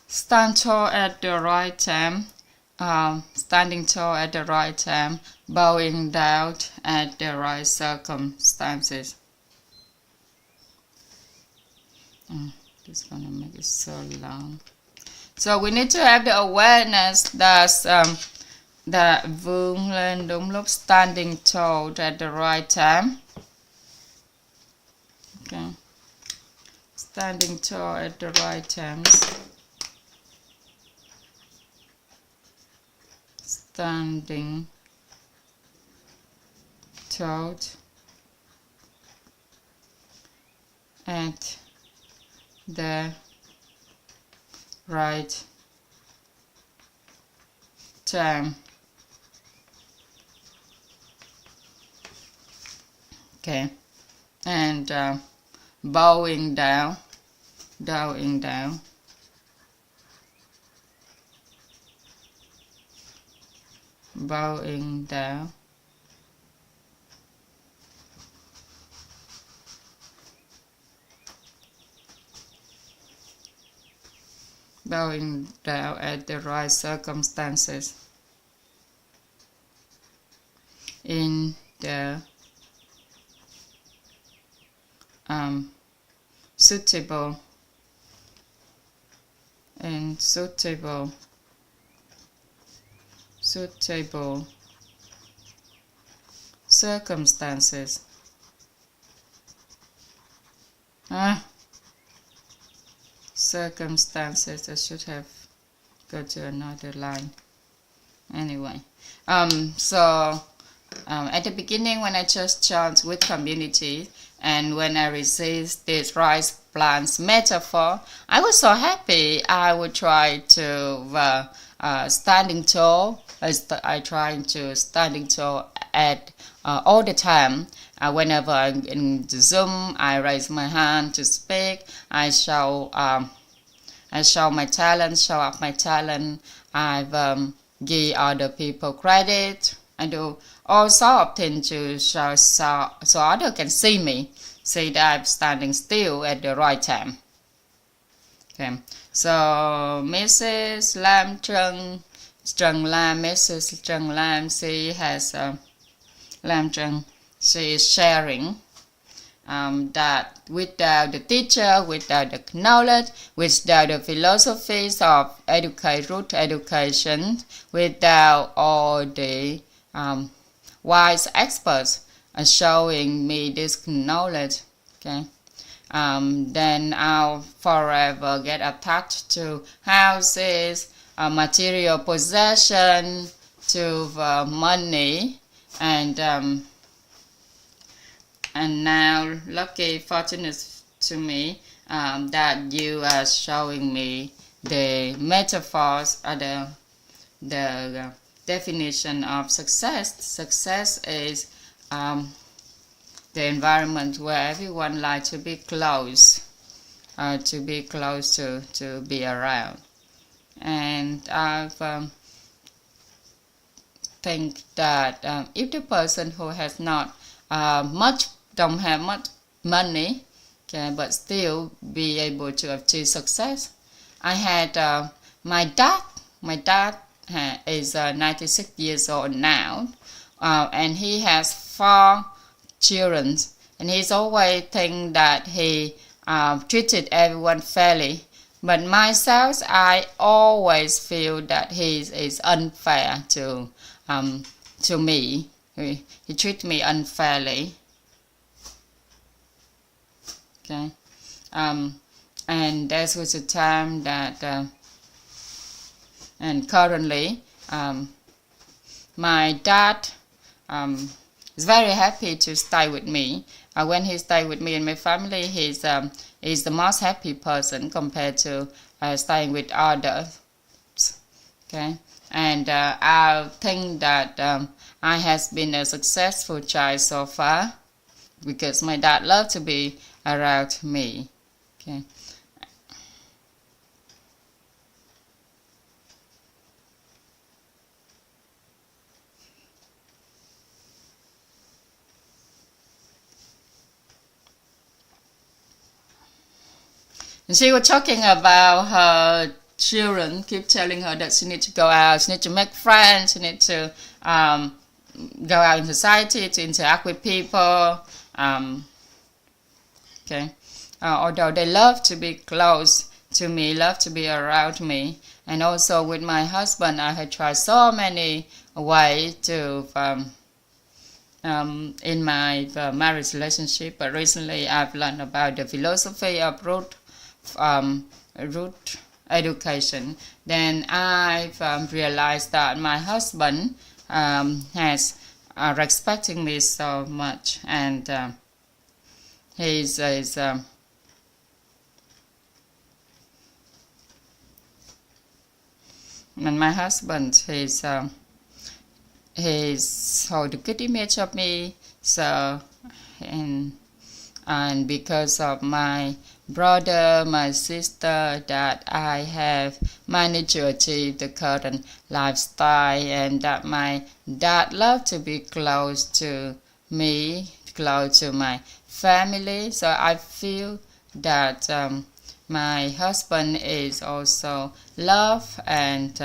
Stand tall at the right time, standing tall at the right time, bowing down at the right circumstances. This is gonna make it so long. So we need to have the awareness that vươn lên đúng lúc, standing tall at the right time. Okay, standing tall at the right times. Standing tall at the right time. Okay, and bowing down, bowing down. Bowing down. Bowing down at the right circumstances. In the suitable circumstances. Circumstances. I should have go to another line. Anyway, so At the beginning, when I just joined with community, and when I received this rice plants metaphor, I was so happy. I would try to standing tall. I try to standing tall at all the time. Whenever I'm in the Zoom, I raise my hand to speak. I show my talent, show up my talent. I give other people credit. I do all sorts of things to show so others can see me, see that I'm standing still at the right time. Okay, so Mrs. Lam Trần Lam, Mrs. Trần Lam, she has Lam Trần. She is sharing that without the teacher, without the knowledge, without the philosophies of root education, without all the wise experts showing me this knowledge, okay, then I'll forever get attached to houses, material possession, to money, and now lucky, fortunate to me that you are showing me the metaphors or the definition of success. Success is the environment where everyone likes to be close, to be around. And I've think that if the person who has not don't have much money, okay, but still be able to achieve success. I had my dad. My dad is 96 years old now, and he has 4 children, and he's always think that he treated everyone fairly. But myself, I always feel that he is unfair to me. He treats me unfairly. Okay, and there was a time that, and currently, my dad is very happy to stay with me. When he stays with me and my family, he's the most happy person compared to staying with others. Okay, and I think that I has been a successful child so far because my dad loved to be around me. Okay. And she was talking about her children, keep telling her that she needs to go out, she needs to make friends, she needs to go out in society, to interact with people. Okay, although they love to be close to me, love to be around me, and also with my husband, I had tried so many ways to in my marriage relationship. But recently, I've learned about the philosophy of root education. Then I've realized that my husband has respecting me so much, and he's and my husband he's hold a good image of me. So and because of my brother, my sister, that I have managed to achieve the current lifestyle, and that my dad loved to be close to me, close to my family. So I feel that my husband is also love and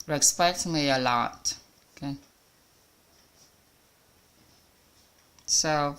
respects me a lot. Okay. So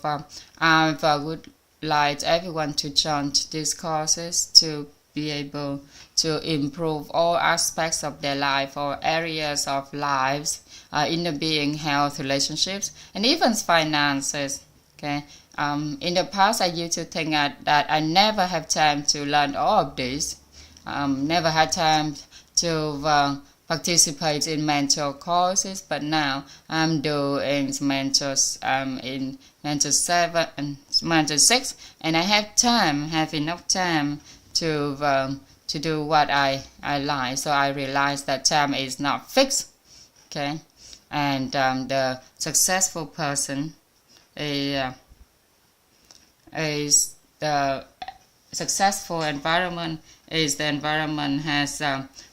I would like everyone to join these courses to be able to improve all aspects of their life, all areas of lives, inner being, health, relationships, and even finances. Okay. In the past, I used to think that I never have time to learn all of this. Never had time to participate in mentor courses, but now I'm doing mentors. I'm in mentor 7 and mentor 6, and I have enough time to do what I like. So I realize that time is not fixed. Okay, and the successful person is the successful environment is the environment has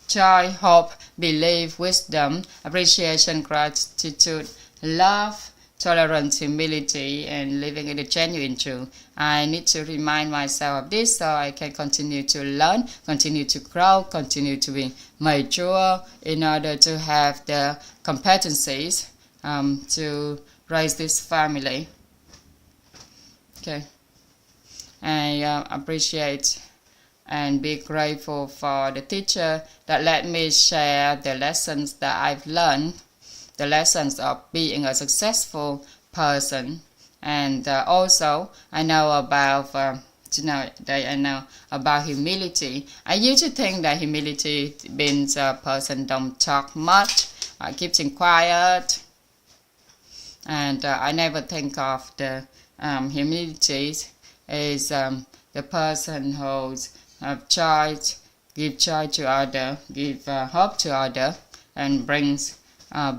joy, hope, belief, wisdom, appreciation, gratitude, love, tolerance, humility, and living in the genuine truth. I need to remind myself of this so I can continue to learn, continue to grow, continue to be mature in order to have the competencies to raise this family. Okay. I appreciate and be grateful for the teacher that let me share the lessons that I've learned, the lessons of being a successful person. And also, I know about I know about humility. I used to think that humility means a person don't talk much, keeps quiet, and I never think of the humility is the person who's give joy to other, give hope to other, and brings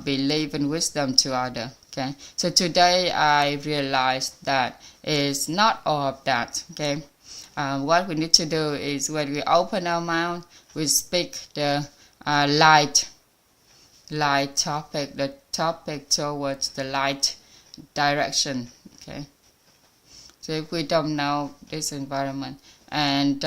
belief and wisdom to other. Okay, so today I realized that it's not all of that. Okay, what we need to do is when we open our mouth, we speak the light topic, the topic towards the light direction. Okay. So if we don't know this environment and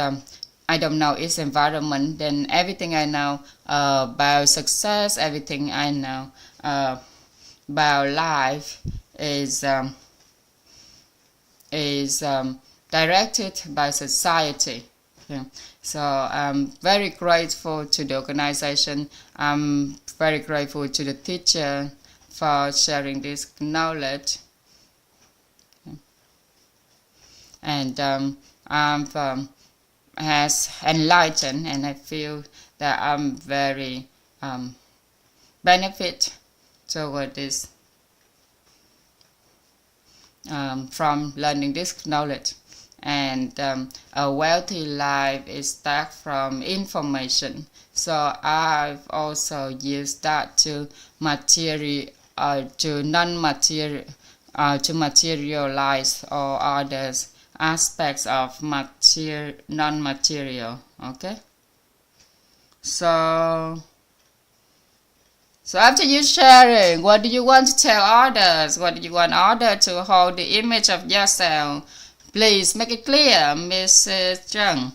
I don't know its environment, then everything I know about success, everything I know about life is directed by society. Yeah. So I'm very grateful to the organization. I'm very grateful to the teacher for sharing this knowledge. And has enlightened, and I feel that I'm very benefit toward this from learning this knowledge. And a wealthy life is start from information. So I've also used that to materialize all others aspects of non-material. Okay, so after you sharing, what do you want to tell others? What do you want others to hold the image of yourself? Please make it clear, Mrs. Chung.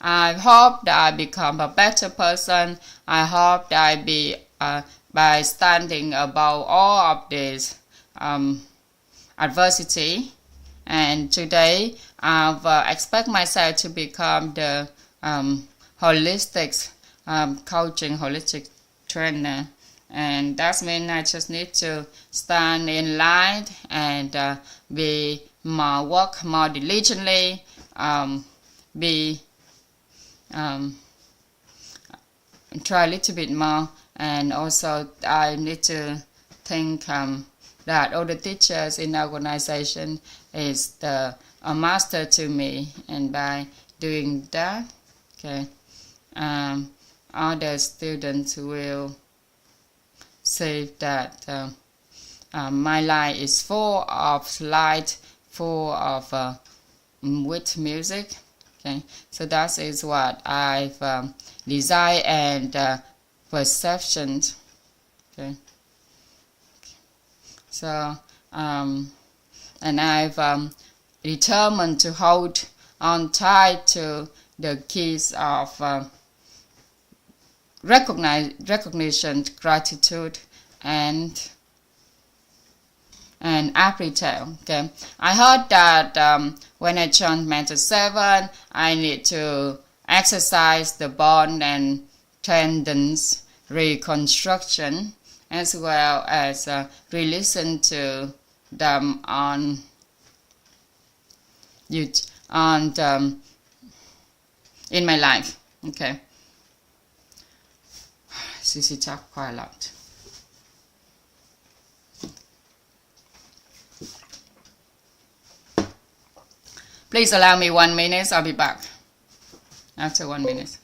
I hope that I become a better person. I hope that I be by standing above all of this adversity, and today I've expect myself to become the holistic holistic trainer, and that means I just need to stand in line and work more diligently, try a little bit more, and also I need to think that all the teachers in the organization is a master to me, and by doing that, okay, other students will say that my life is full of light, full of with music. Okay, so that is what I've desired and perceptions. Okay. So, and I've determined to hold on tight to the keys of recognition, gratitude, and appreciation. Okay, I heard that when I joined Mentor 7, I need to exercise the bone and tendons reconstruction, as well as re-listen to them on in my life. Okay, CC talk quite a lot. Please allow me 1 minute. I'll be back after 1 minute.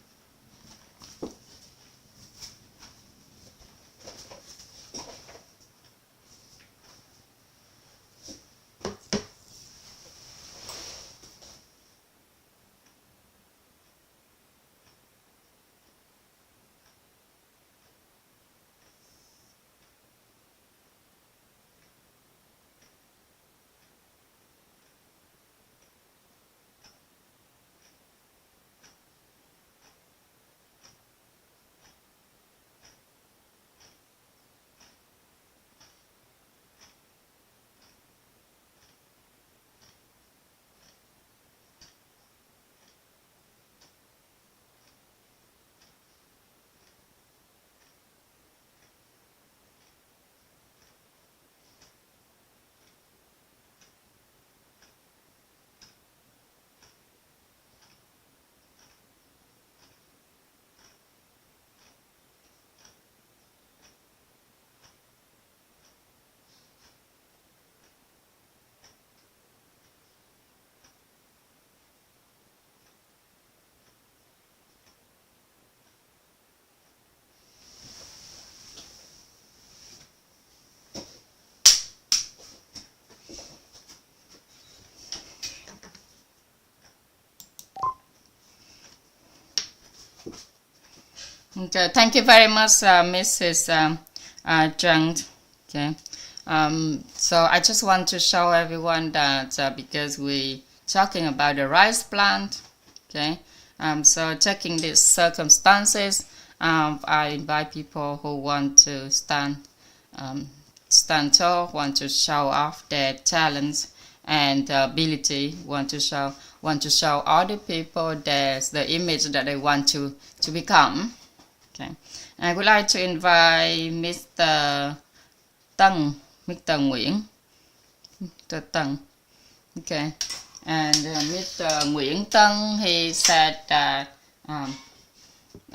Okay, thank you very much, Mrs. Zhang. Okay, so I just want to show everyone that because we talking about the rice plant, okay, so checking these circumstances, I invite people who want to stand tall, want to show off their talents and ability, want to show other people there's the image that they want to become. Okay, I would like to invite Mr. Tân, Mr. Nguyễn, Mr. Tân. Okay, and Mr. Nguyễn Tân, he said that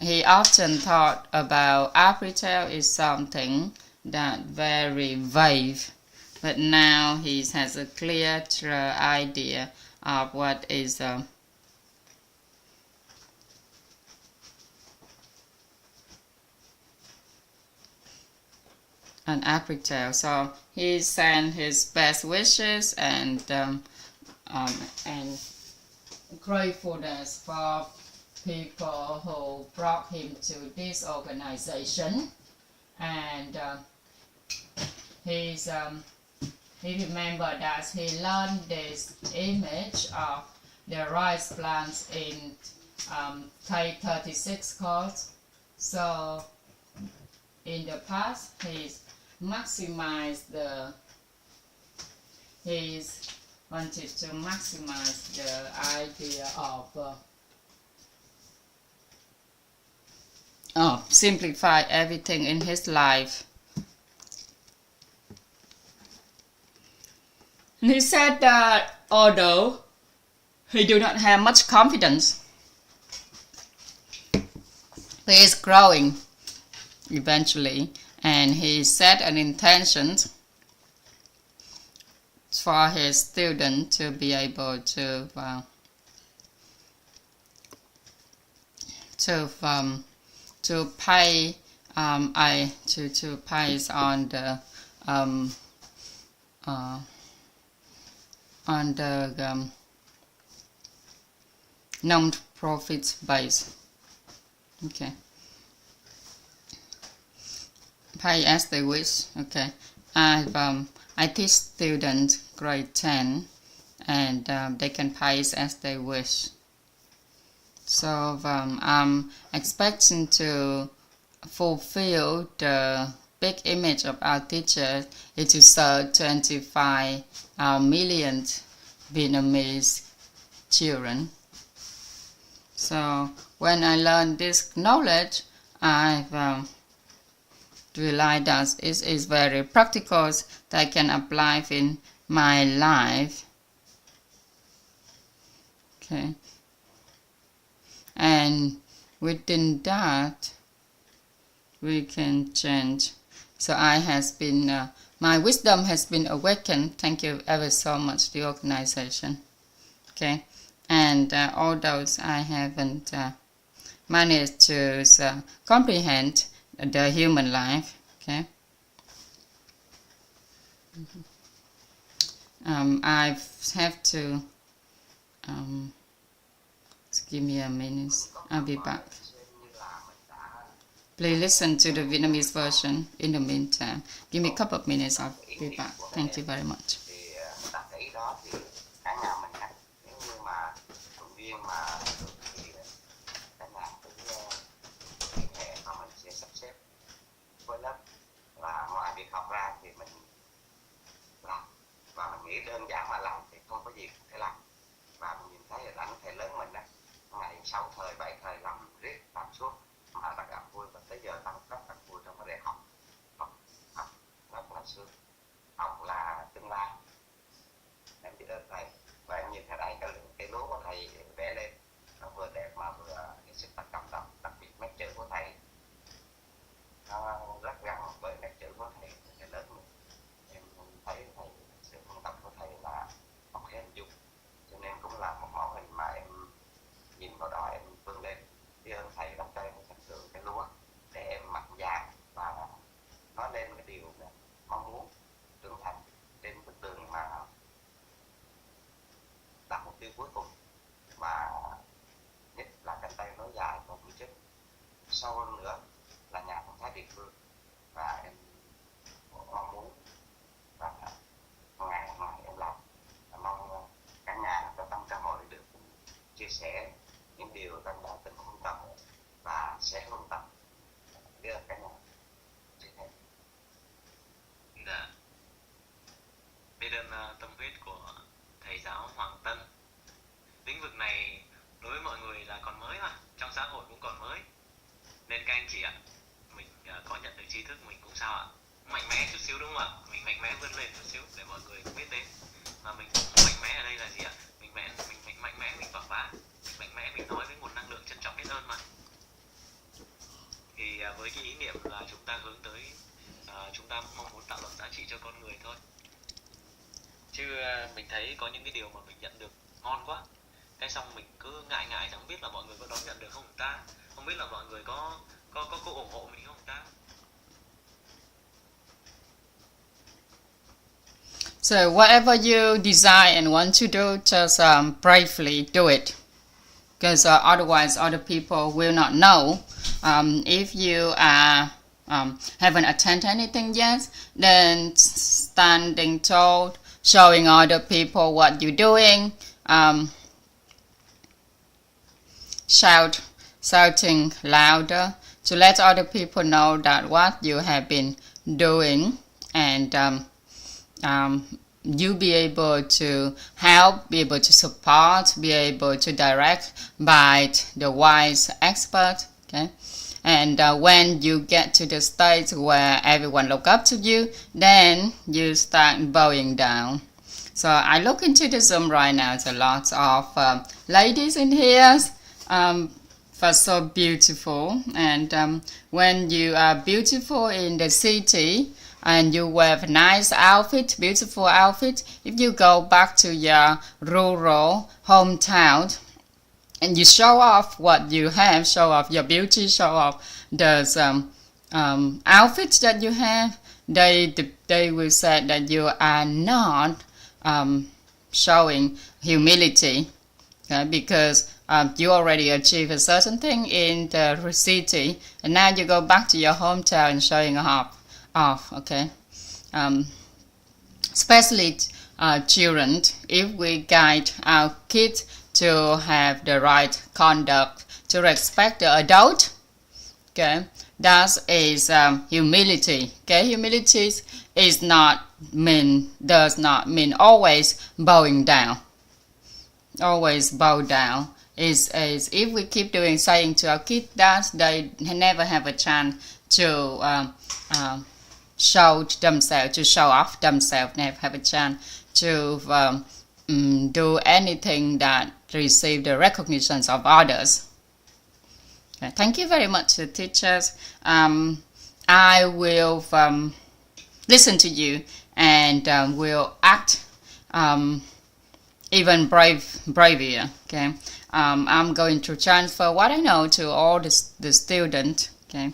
he often thought about Africa is something that very vague, but now he has a clear idea of what is an Africa. So he sent his best wishes and gratefulness for people who brought him to this organization, and he remembered that he learned this image of the rice plants in K36 course. So in the past, he's wanted to maximize the idea of simplify everything in his life. And he said that although he do not have much confidence, he is growing eventually, and he set an intention for his student to be able to pay to pay on the non-profit base. Okay, pay as they wish. Okay, I teach students grade 10, and they can pay as they wish. So I'm expecting to fulfill the big image of our teacher is to serve 25 million Vietnamese children. So when I learned this knowledge, I've realized that it is very practical that I can apply in my life. Okay, and within that, we can change. So my wisdom has been awakened. Thank you ever so much, the organization. Okay, and although I haven't managed to comprehend the human life, okay, I have to give me a minute. I'll be back. Please listen to the Vietnamese version in the meantime. Give me a couple of minutes, I'll be back. Thank you very much. Đơn giản mà làm thì không có gì phải làm, và mình nhìn thấy là ảnh thầy lớn mình á, ngày 6 thời 7 thời làm riết làm suốt mà ta gặp vui, và tới giờ ta rất là vui trong cái đề học rất là sướng. Học là tương lai, em biết ơn thầy, và em nhìn thấy đây cái lúa của thầy vẽ lên nó vừa đẹp mà vừa cái sức tác cảm động, đặc biệt nét chữ của thầy nó rất gắn với nét chữ của thầy lớn mình. Em thấy thầy sự phân tập của thầy là không thể hình dung, cho nên cũng là một mẫu hình mà em nhìn vào đó em vươn lên. Biết ơn thầy đã cho em thành tựu cái lúa để em mặc vàng và nói lên cái điều mong muốn trưởng thành trên bước đường mà đặt mục tiêu cuối cùng, và nhất là cánh tay nối dài và vững chắc. Sâu hơn nữa là nhà thông thái địa phương, và em mong muốn và ngày em làm, mong cả nhà có tâm cơ hội được chia sẻ những điều trong đó tình huống tâm và sẽ luôn tâm biết ơn cả nhà. Dạ, biết ơn tâm huyết của thầy giáo Hoàng Tân. Lĩnh vực này đối với mọi người là còn mới mà, trong xã hội cũng còn mới, nên các anh chị ạ, mình có nhận được tri thức mình cũng sao ạ, mạnh mẽ chút xíu đúng không ạ? Mình mạnh mẽ vươn lên chút xíu để mọi người cũng biết đến. Mà mình mạnh mẽ ở đây là gì ạ? Mình mạnh mẽ mình quảng bá, mình mạnh mẽ mình nói với nguồn năng lượng trân trọng biết ơn mà. Thì với cái ý niệm là chúng ta hướng tới, chúng ta mong muốn tạo lập giá trị cho con người thôi. Chứ mình thấy có những cái điều mà mình nhận được ngon quá, cái xong mình cứ ngại chẳng biết là mọi người có đón nhận được không ta, không biết là mọi người có ủng hộ mình không ta. So whatever you desire and want to do, just bravely do it, because otherwise other people will not know. If you haven't attended anything yet, then standing tall, showing other people what you're doing, shouting louder to let other people know that what you have been doing, and you be able to help, be able to support, be able to direct by the wise expert. Okay, and when you get to the stage where everyone look up to you, then you start bowing down. So I look into the Zoom right now. There's a lot of ladies in here. But so beautiful, and when you are beautiful in the city and you wear a nice outfit, beautiful outfit, if you go back to your rural hometown and you show off what you have, show off your beauty, show off the outfits that you have, they will say that you are not showing humility, okay? Because you already achieved a certain thing in the city, and now you go back to your hometown showing off. Okay, especially children. If we guide our kids to have the right conduct, to respect the adult, okay, that is humility. Okay, humility does not mean always bowing down. Always bow down. Is if we keep saying to our kids that they never have a chance to show themselves, to show off themselves, never have a chance to do anything that receive the recognition of others. Okay. Thank you very much, teachers. I will listen to you and will act even braver. Okay, I'm going to transfer what I know to all the students. Okay.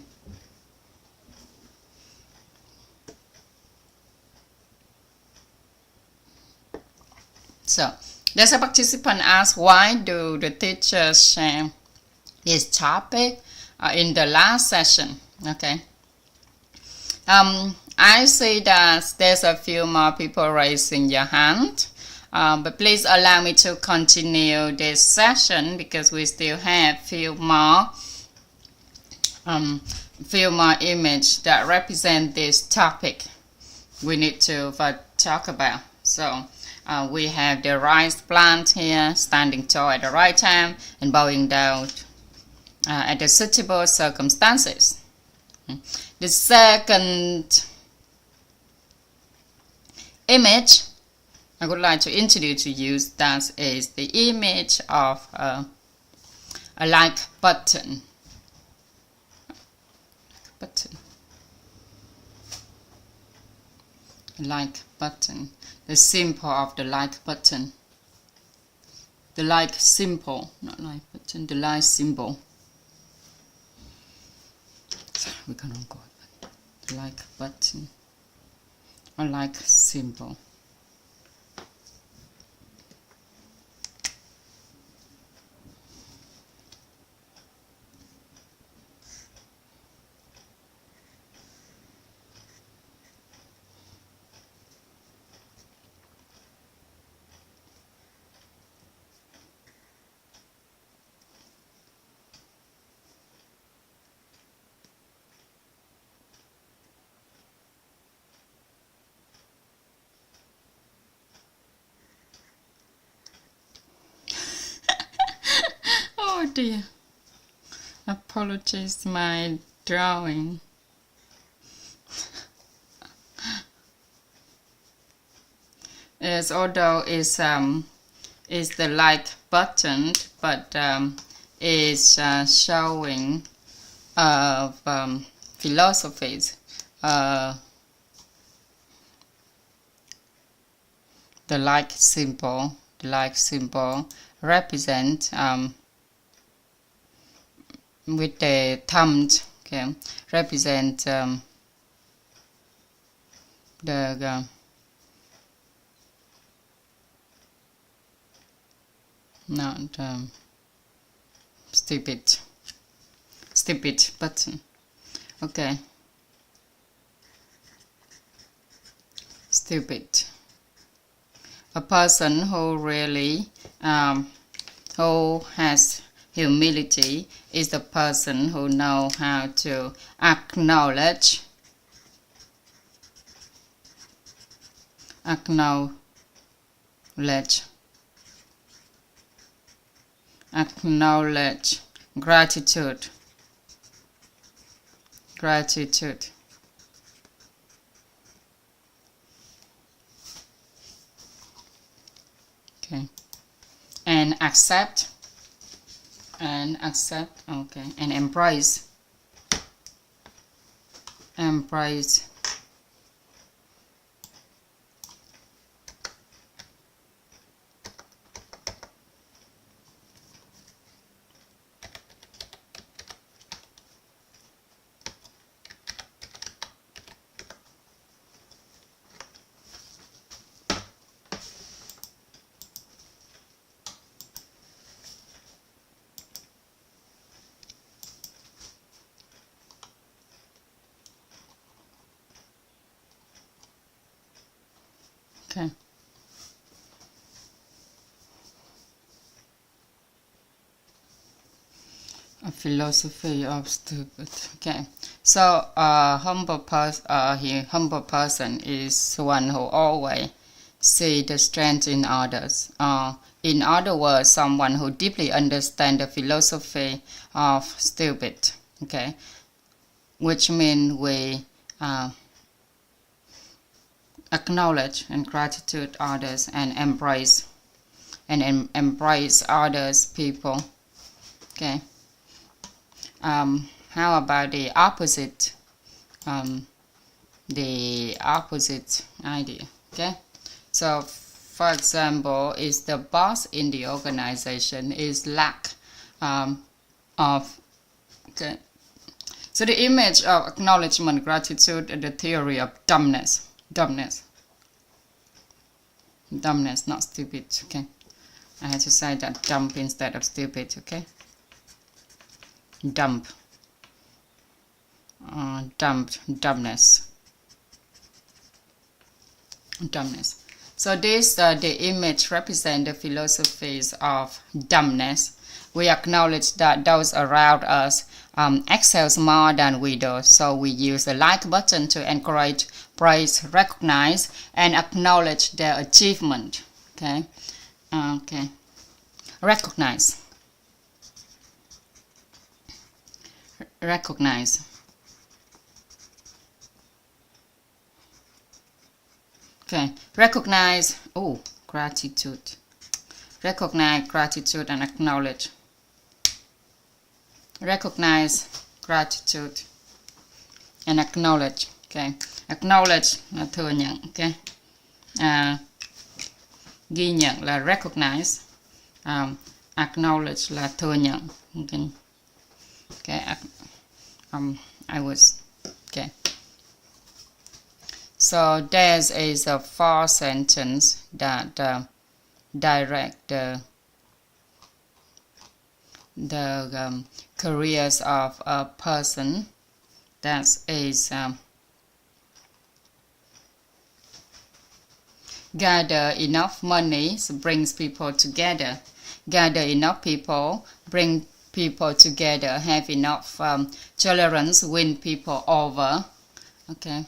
So there's a participant asked, why do the teachers share this topic in the last session? Okay. I see that there's a few more people raising your hand, but please allow me to continue this session because we still have few more images that represent this topic we need to talk about. So we have the rice plant here, standing tall at the right time and bowing down at the suitable circumstances. The second image I would like to introduce to you, that is the image of a like button. Like button. The symbol of the like button. The like symbol, not like button, the like symbol. We're gonna go the like button or like symbol. Oh dear, apologies, my drawing. Yes, although is the like button, but is showing of philosophies. The like symbol represent with the thumb, okay, represent the not stupid button. Okay, stupid. A person who really who has humility is the person who knows how to acknowledge gratitude. Okay, and accept, okay, and embrace. Okay. A philosophy of stupid. Okay. So humble person is one who always see the strength in others. In other words, someone who deeply understands the philosophy of stupid. Okay. Which means we acknowledge and gratitude others and embrace others people. Okay. How about the opposite the opposite idea. Okay, so for example, is the boss in the organization is lack of, okay. So the image of acknowledgement, gratitude, and the theory of dumbness, not stupid. Okay, I had to say that dumb instead of stupid. Okay, dumbness. So this the image represent the philosophies of dumbness. We acknowledge that those around us excels more than we do. So we use the like button to encourage, praise, recognize, and acknowledge their achievement. Okay. Recognize. Okay, recognize, gratitude. Recognize gratitude and acknowledge. Recognize gratitude and acknowledge. Okay, acknowledge là thừa nhận. Okay, ghi nhận là recognize, acknowledge là thừa nhận. Okay, okay. So there is a 4 sentence that direct the careers of a person. That is gather enough money brings people together. Gather enough people bring people together. Have enough tolerance win people over. Okay.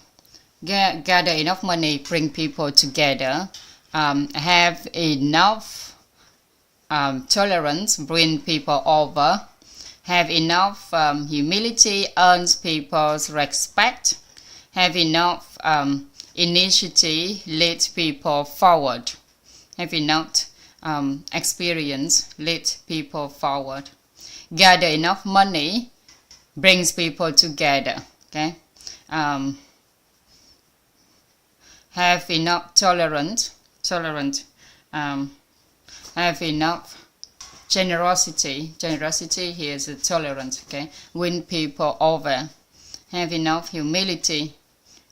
Gather enough money bring people together. Have enough tolerance bring people over. Have enough humility earns people's respect. Have enough initiative leads people forward. Have enough experience leads people forward. Gather enough money brings people together. Okay. Have enough tolerant. Have enough generosity. Generosity here is a tolerance. Okay, win people over. Have enough humility.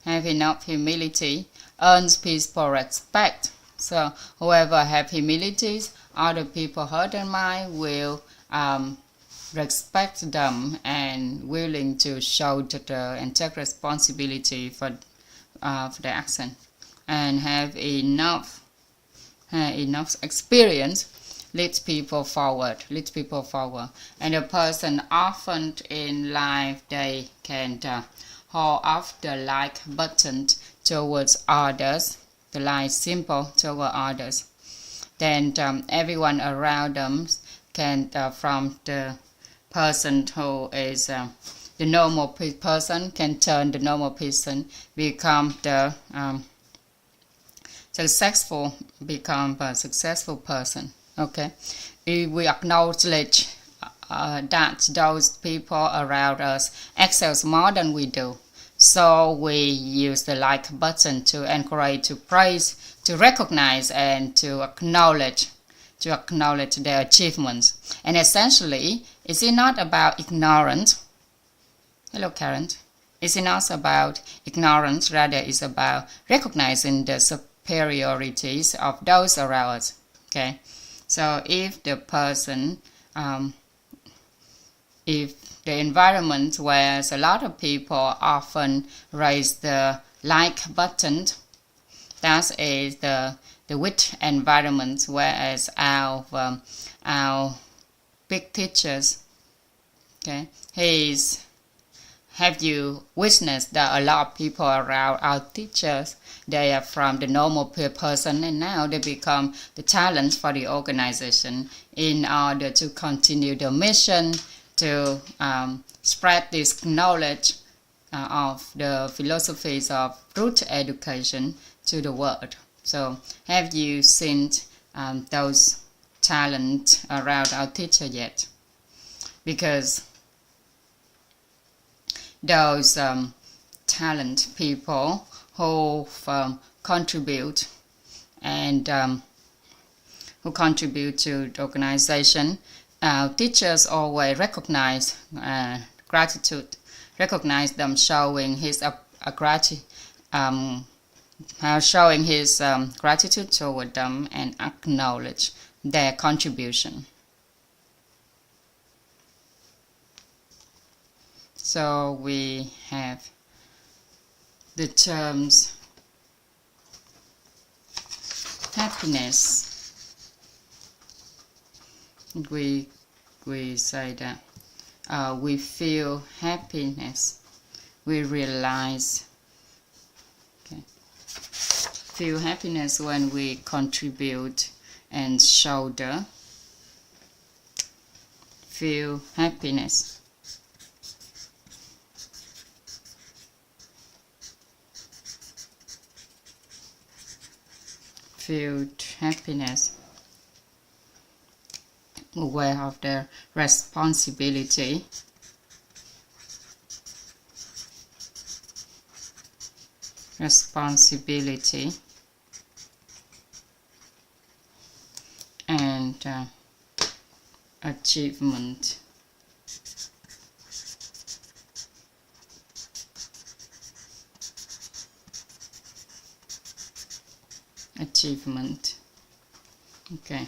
Have enough humility earns people respect. So whoever have humility, other people heard their mind will respect them and willing to show and take responsibility for the action. And have enough experience leads people forward. And a person often in life they can hold off the like button towards others, the like symbol toward others. Then everyone around them can from the person who is the normal person can turn the normal person become the successful person. Okay, if we acknowledge that those people around us excels more than we do, so we use the like button to encourage, to praise, to recognize, and to acknowledge their achievements. And essentially, is it not about ignorance? Hello, Karen. Is it not about ignorance? Rather, it's about recognizing the superiorities of those around us. Okay, so if the person, if the environment where a lot of people often raise the like button, that is the weak environment, whereas our big teachers, okay, have you witnessed that a lot of people around our teachers, they are from the normal person and now they become the talent for the organization in order to continue the mission to spread this knowledge of the philosophies of root education to the world. So have you seen those talents around our teacher yet? Because those talent people who contribute and who contribute to the organization. Teachers always recognize gratitude, recognize them, showing his showing his gratitude toward them and acknowledge their contribution. So we have the terms happiness. We say that we feel happiness. We realize, feel happiness when we contribute and shoulder. Feel happiness. Feel happiness. Aware of their responsibility. And achievement. Okay.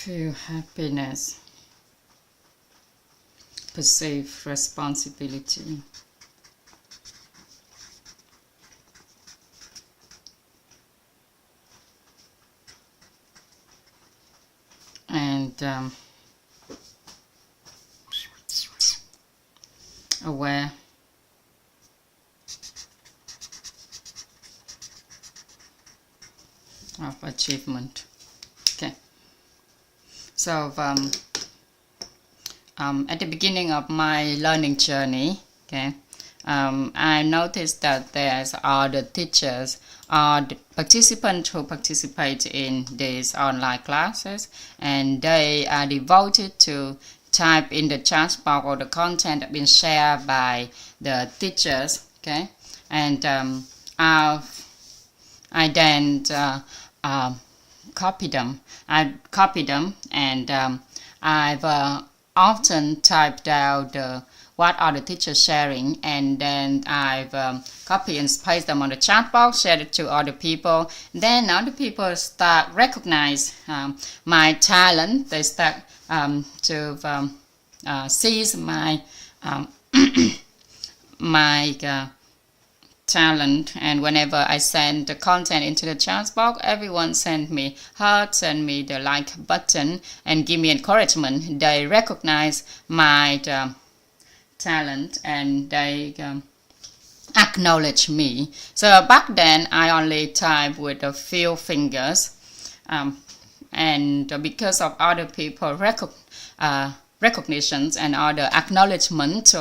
Feel happiness. Perceive responsibility. And aware of achievement. Okay. So at the beginning of my learning journey, I noticed that there's other teachers or the participants who participate in these online classes, and they are devoted to type in the chat box or the content that been shared by the teachers. Okay, and I then copy them. I copy them, and I've often typed out what are the teachers sharing, and then I've copy and paste them on the chat box, share it to other people. Then other people start recognize my talent. They start to seize my my talent, and whenever I send the content into the chat box, everyone send me heart, send me the like button, and give me encouragement. They recognize my talent, and they acknowledge me. So back then I only type with a few fingers, and because of other people recognitions and other acknowledgement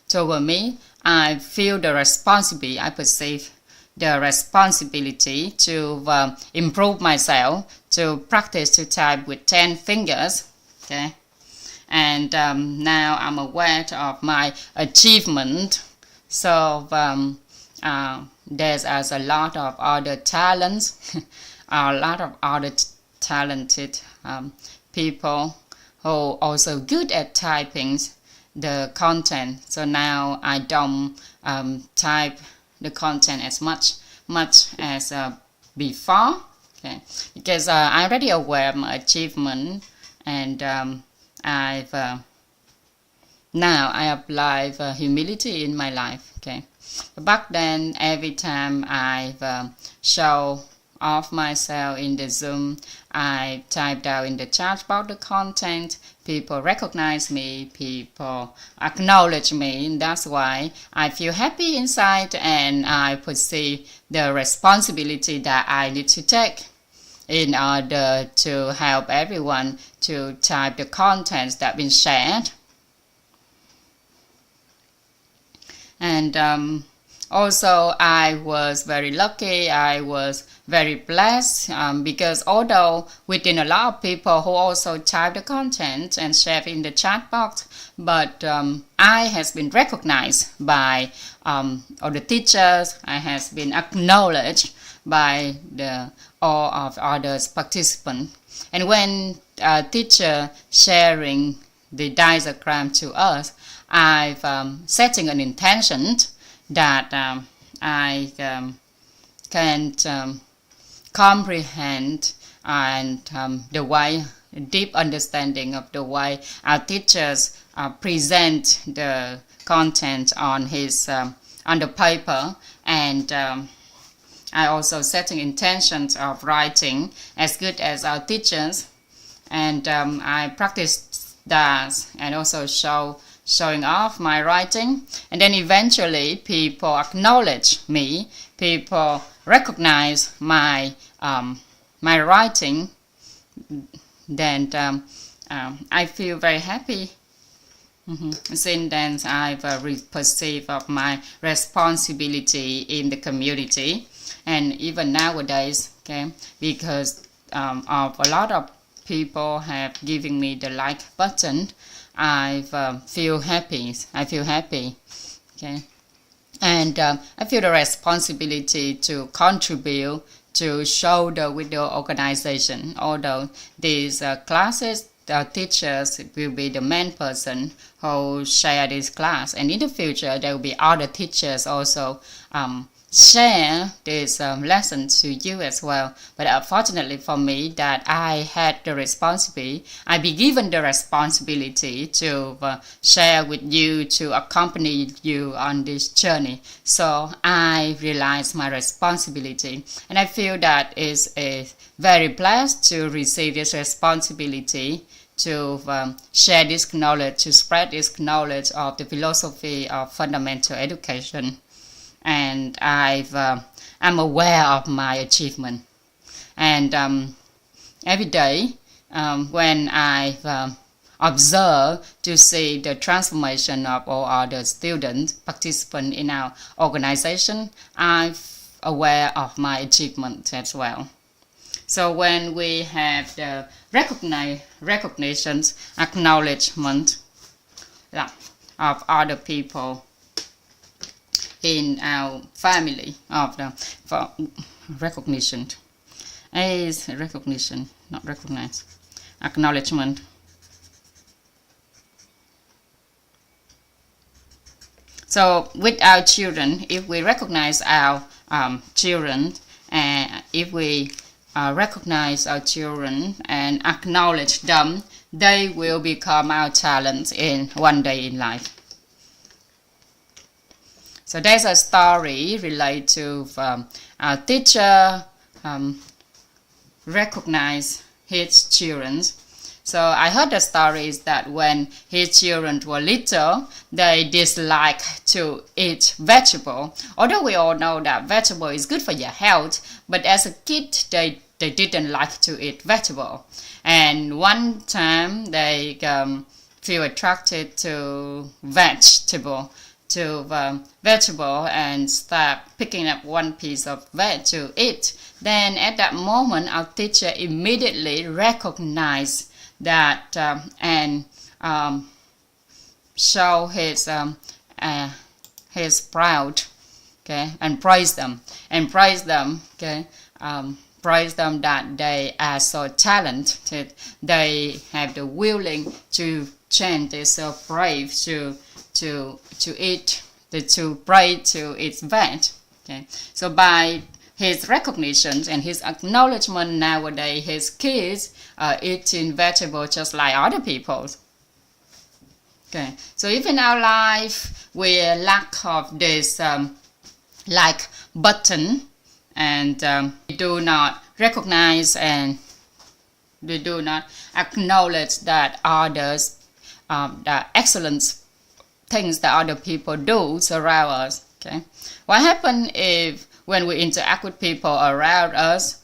toward me, I feel the responsibility. I perceive the responsibility to improve myself, to practice to type with 10 fingers. Okay, and now I'm aware of my achievement. So there's a lot of other talents, a lot of other talented people who are also good at typing the content. So now I don't type the content as much as before, okay, because I'm already aware of my achievement, and I've now I apply humility in my life. Okay, back then every time I've show off myself in the Zoom, I typed out in the chat box the content. People recognize me, people acknowledge me, and that's why I feel happy inside, and I perceive the responsibility that I need to take. in order to help everyone to type the contents that been shared. And also I was very lucky, I was very blessed, because although within a lot of people who also type the content and share in the chat box, but I has been recognized by all the teachers, I has been acknowledged by all of others participants. And when a teacher sharing the diagram to us, I've setting an intention that I can comprehend and the way deep understanding of the way our teachers present the content on his on the paper, and I also setting intentions of writing as good as our teachers, and I practice that and also showing off my writing, and then eventually people acknowledge me, people recognize my my writing, then I feel very happy. Since then I've perceived of my responsibility in the community, and even nowadays, okay, because of a lot of people have given me the like button, I feel happy. Okay, and I feel the responsibility to contribute, to shoulder with the organization. Although these classes, the teachers will be the main person who share this class, and in the future there will be other teachers also share this lesson to you as well. But unfortunately for me, that I had the responsibility, I be given the responsibility to share with you, to accompany you on this journey. So I realize my responsibility, and I feel that is a very blessed to receive this responsibility to share this knowledge, to spread this knowledge of the philosophy of fundamental education. And I'm aware of my achievement, and every day when I observe to see the transformation of all other students, participants in our organization, I'm aware of my achievement as well. So when we have the recognitions, acknowledgement of other people in our family, of the recognition is recognition, not recognize, acknowledgement. So with our children, if we recognize our children, and if we recognize our children and acknowledge them, they will become our talents in one day in life. So there's a story related to our teacher recognize his children. So I heard the story is that when his children were little, they disliked to eat vegetable. Although we all know that vegetable is good for your health, but as a kid they didn't like to eat vegetable. And one time they feel attracted to vegetable and start picking up one piece of veg to eat. Then at that moment our teacher immediately recognized that and show his proud, okay, and praise them, okay, praise them that they are so talented, they have the willing to change, they're so brave to eat, to pray to its veg. Okay, so by his recognition and his acknowledgement, nowadays his kids are eating vegetables just like other people. Okay, so if in our life we lack of this like button, and we do not recognize and we do not acknowledge that others, the excellent things that other people do surround us. Okay, what happens if when we interact with people around us,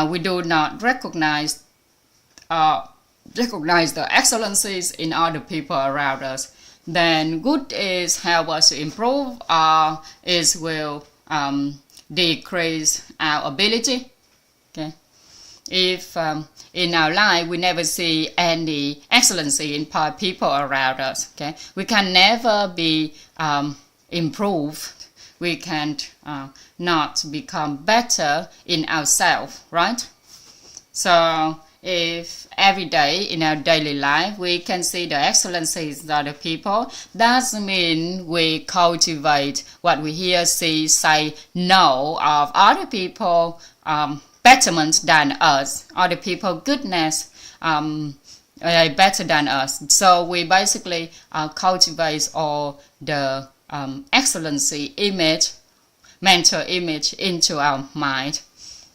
we do not recognize the excellencies in other people around us, then good is help us to improve, or it will decrease our ability. Okay, if in our life we never see any excellency in people around us, okay, we can never be improved. We can not become better in ourselves, right? So if every day in our daily life we can see the excellencies of other people, that means we cultivate what we hear, see, say, know of other people betterment than us, other people goodness better than us. So we basically cultivate all the excellency image, mental image into our mind.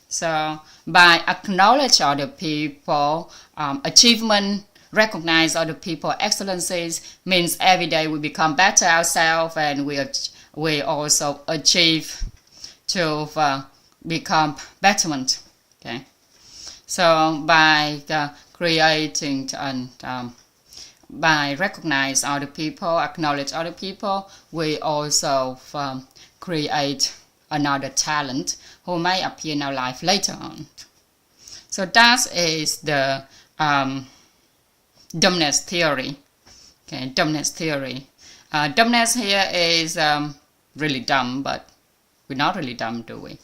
So by acknowledge other people achievement, recognize other people excellencies, means every day we become better ourselves, and we also achieve to become betterment. Okay, so by creating and by recognize other people, acknowledge other people, we also create another talent who may appear in our life later on. So that is the dumbness theory. Okay, dumbness theory. Dumbness here is really dumb, but we're not really dumb, do we?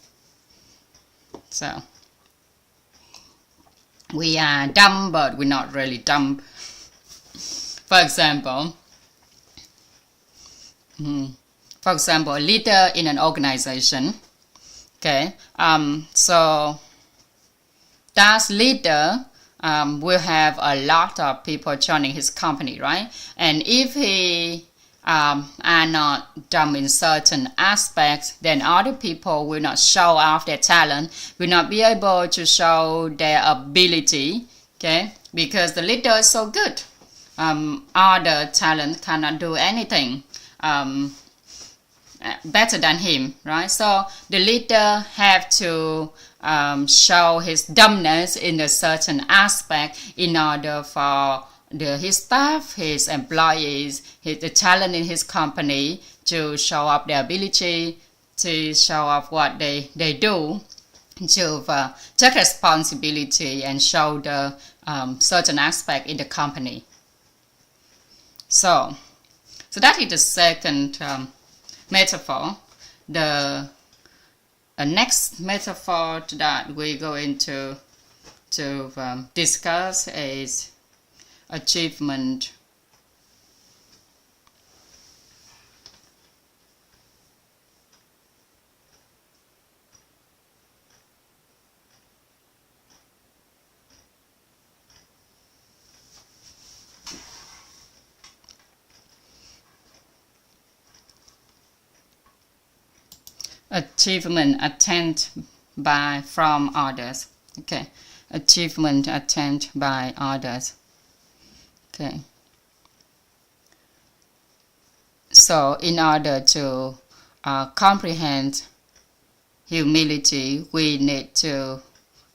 So we are dumb, but we're not really dumb. For example, a leader in an organization. Okay, so that leader will have a lot of people joining his company, right? And if he are not dumb in certain aspects, then other people will not show off their talent, will not be able to show their ability, okay? Because the leader is so good. Other talent cannot do anything better than him, right? So the leader have to show his dumbness in a certain aspect in order for his staff, his employees, the talent in his company to show up their ability, to show up what they do, to take responsibility and show the certain aspect in the company. So that is the second metaphor. The next metaphor that we're going to discuss is achievement. Achievement attained from others. Okay, achievement attained by others. Okay, so in order to comprehend humility, we need to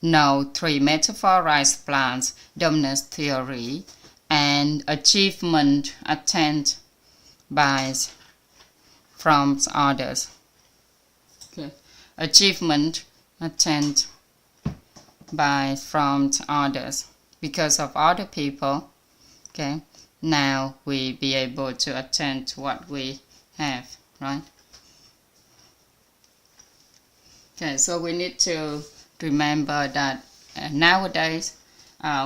know three metaphorized plans: dumbness theory and achievement attained from others. Okay, achievement attained from others because of other people. Okay, now we be able to attain to what we have, right? Okay, so we need to remember that nowadays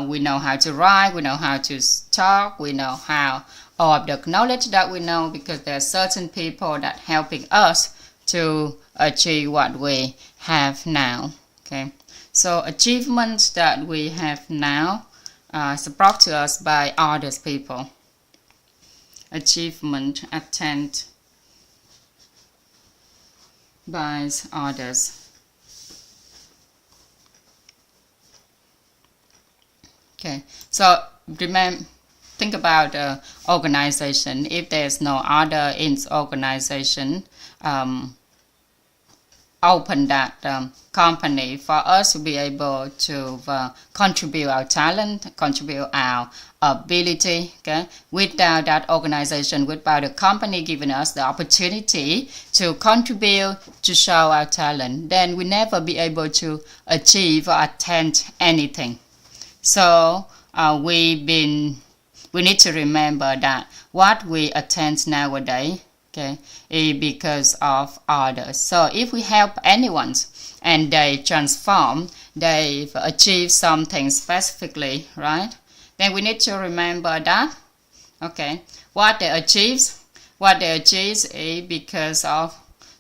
we know how to write, we know how to talk, we know how all of the knowledge that we know, because there are certain people that helping us to achieve what we have now. Okay, so achievements that we have now is brought to us by others people. Achievement attained by others. Okay, so think about the organization. If there's no other in organization, open that company for us to be able to contribute our talent, contribute our ability. Okay, without that organization, without the company giving us the opportunity to contribute, to show our talent, then we never be able to achieve or attain anything. So we need to remember that what we attain nowadays, okay, is because of others. So if we help anyone and they transform, they achieve something specifically, right? Then we need to remember that, okay, what they achieve is because of,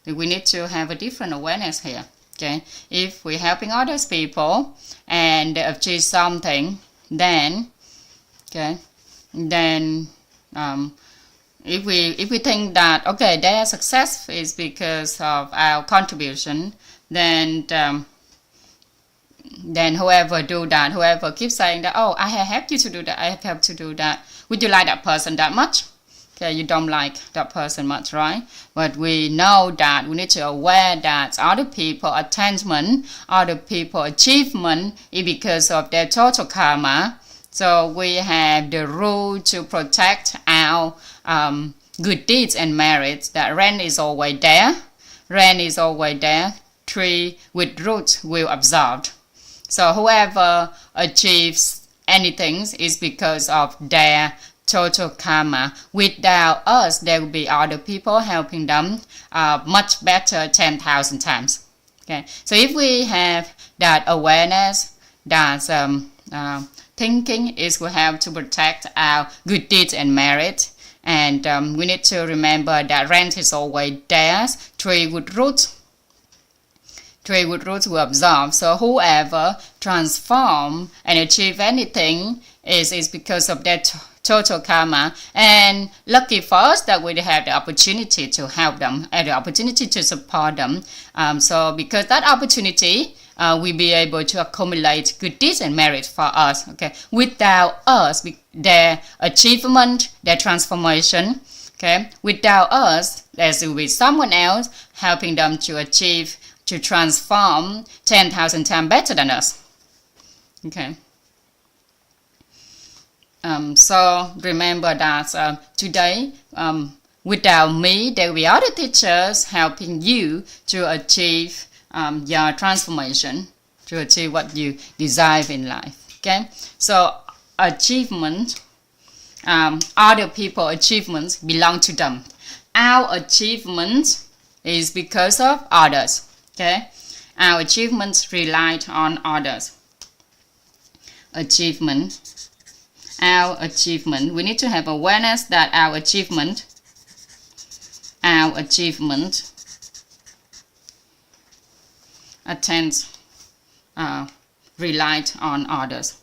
we need to have a different awareness here. Okay, if we're helping others people and they achieve something, then okay, then if we think that okay, their success is because of our contribution, then whoever do that, whoever keeps saying that, oh, I have helped you to do that, I have helped you to do that, would you like that person that much? Okay, you don't like that person much, right? But we know that we need to aware that other people attainment, other people achievement is because of their total karma. So we have the rule to protect our good deeds and merits. That rain is always there. Rain is always there. Tree with roots will absorb. So whoever achieves anything is because of their total karma. Without us, there will be other people helping them much better 10,000 times. Okay, so if we have that awareness, that thinking is we have to protect our good deeds and merit, and we need to remember that rent is always there. Tree with roots will absorb. So whoever transform and achieve anything is because of that total karma, and lucky for us that we have the opportunity to help them and the opportunity to support them. So because that opportunity, we be able to accumulate good deeds and merit for us. Okay, without us, their achievement, their transformation. Okay, without us, there will be someone else helping them to achieve, to transform 10,000 times better than us. Okay. So remember that today, without me, there will be other teachers helping you to achieve your transformation, to achieve what you desire in life. Okay, so achievement, other people's achievements belong to them. Our achievement is because of others. Okay, our achievements rely on others. Our achievement, we need to have awareness that our achievement attains, relied on others.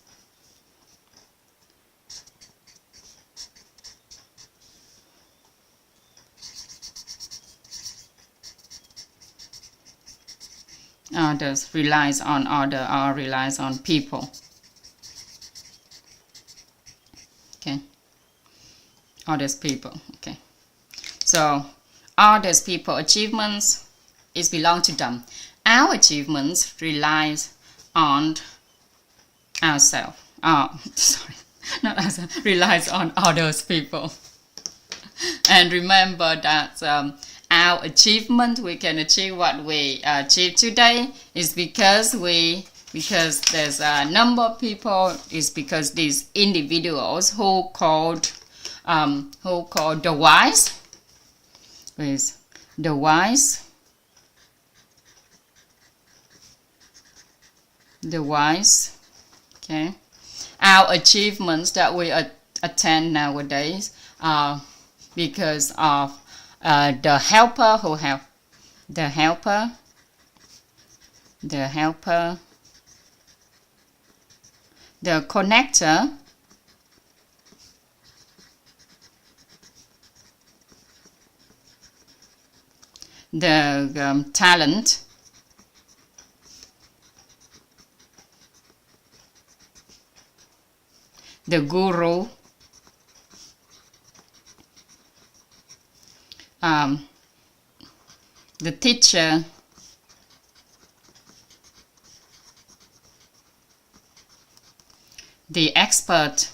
Others relies on other or relies on people. Okay, others people. Okay, so others people achievements is belong to them. Our achievements relies on ourselves. Sorry, not ourselves. Relies on others people. And remember that our achievement, we can achieve what we achieve today, is because there's a number of people, is because these individuals who called the wise, is the wise, okay. Our achievements that we attain nowadays are because of the helper who help, the helper, the connector, the talent, the guru, the teacher, the expert,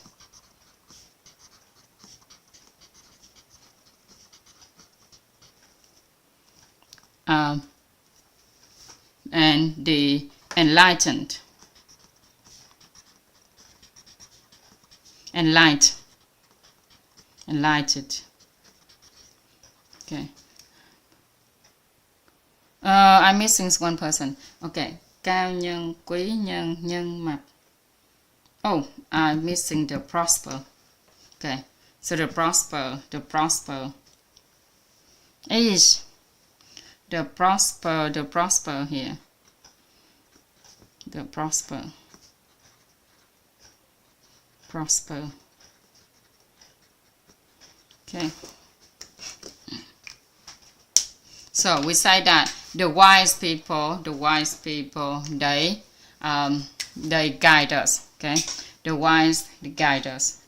and the enlightened. Enlightened. Okay. I'm missing one person. Okay. Cao nhân, quý nhân, nhân mặt. Oh, I'm missing the prosper. Okay. So the prosper is the prosper here. The prosper. Okay. So we say that the wise people, they guide us. Okay, the wise, they guide us,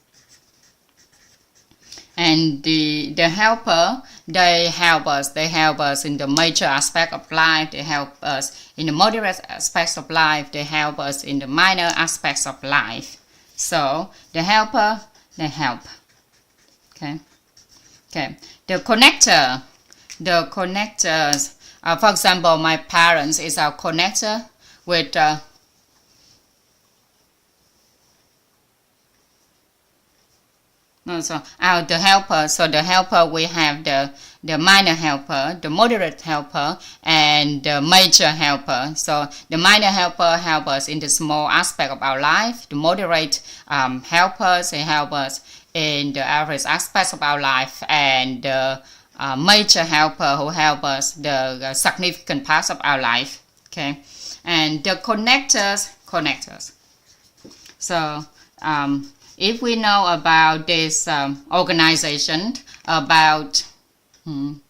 and the helper, they help us. They help us in the major aspect of life. They help us in the moderate aspects of life. They help us in the minor aspects of life. So the helper, they help. Okay. Okay. The connectors. For example, my parents is our connector with the helper. So the helper, we have the minor helper, the moderate helper, and the major helper. So the minor helper help us in the small aspect of our life. The moderate helpers, they help us in the average aspects of our life, and the major helper who help us the significant parts of our life. Okay, and the connectors. So if we know about this organization, about the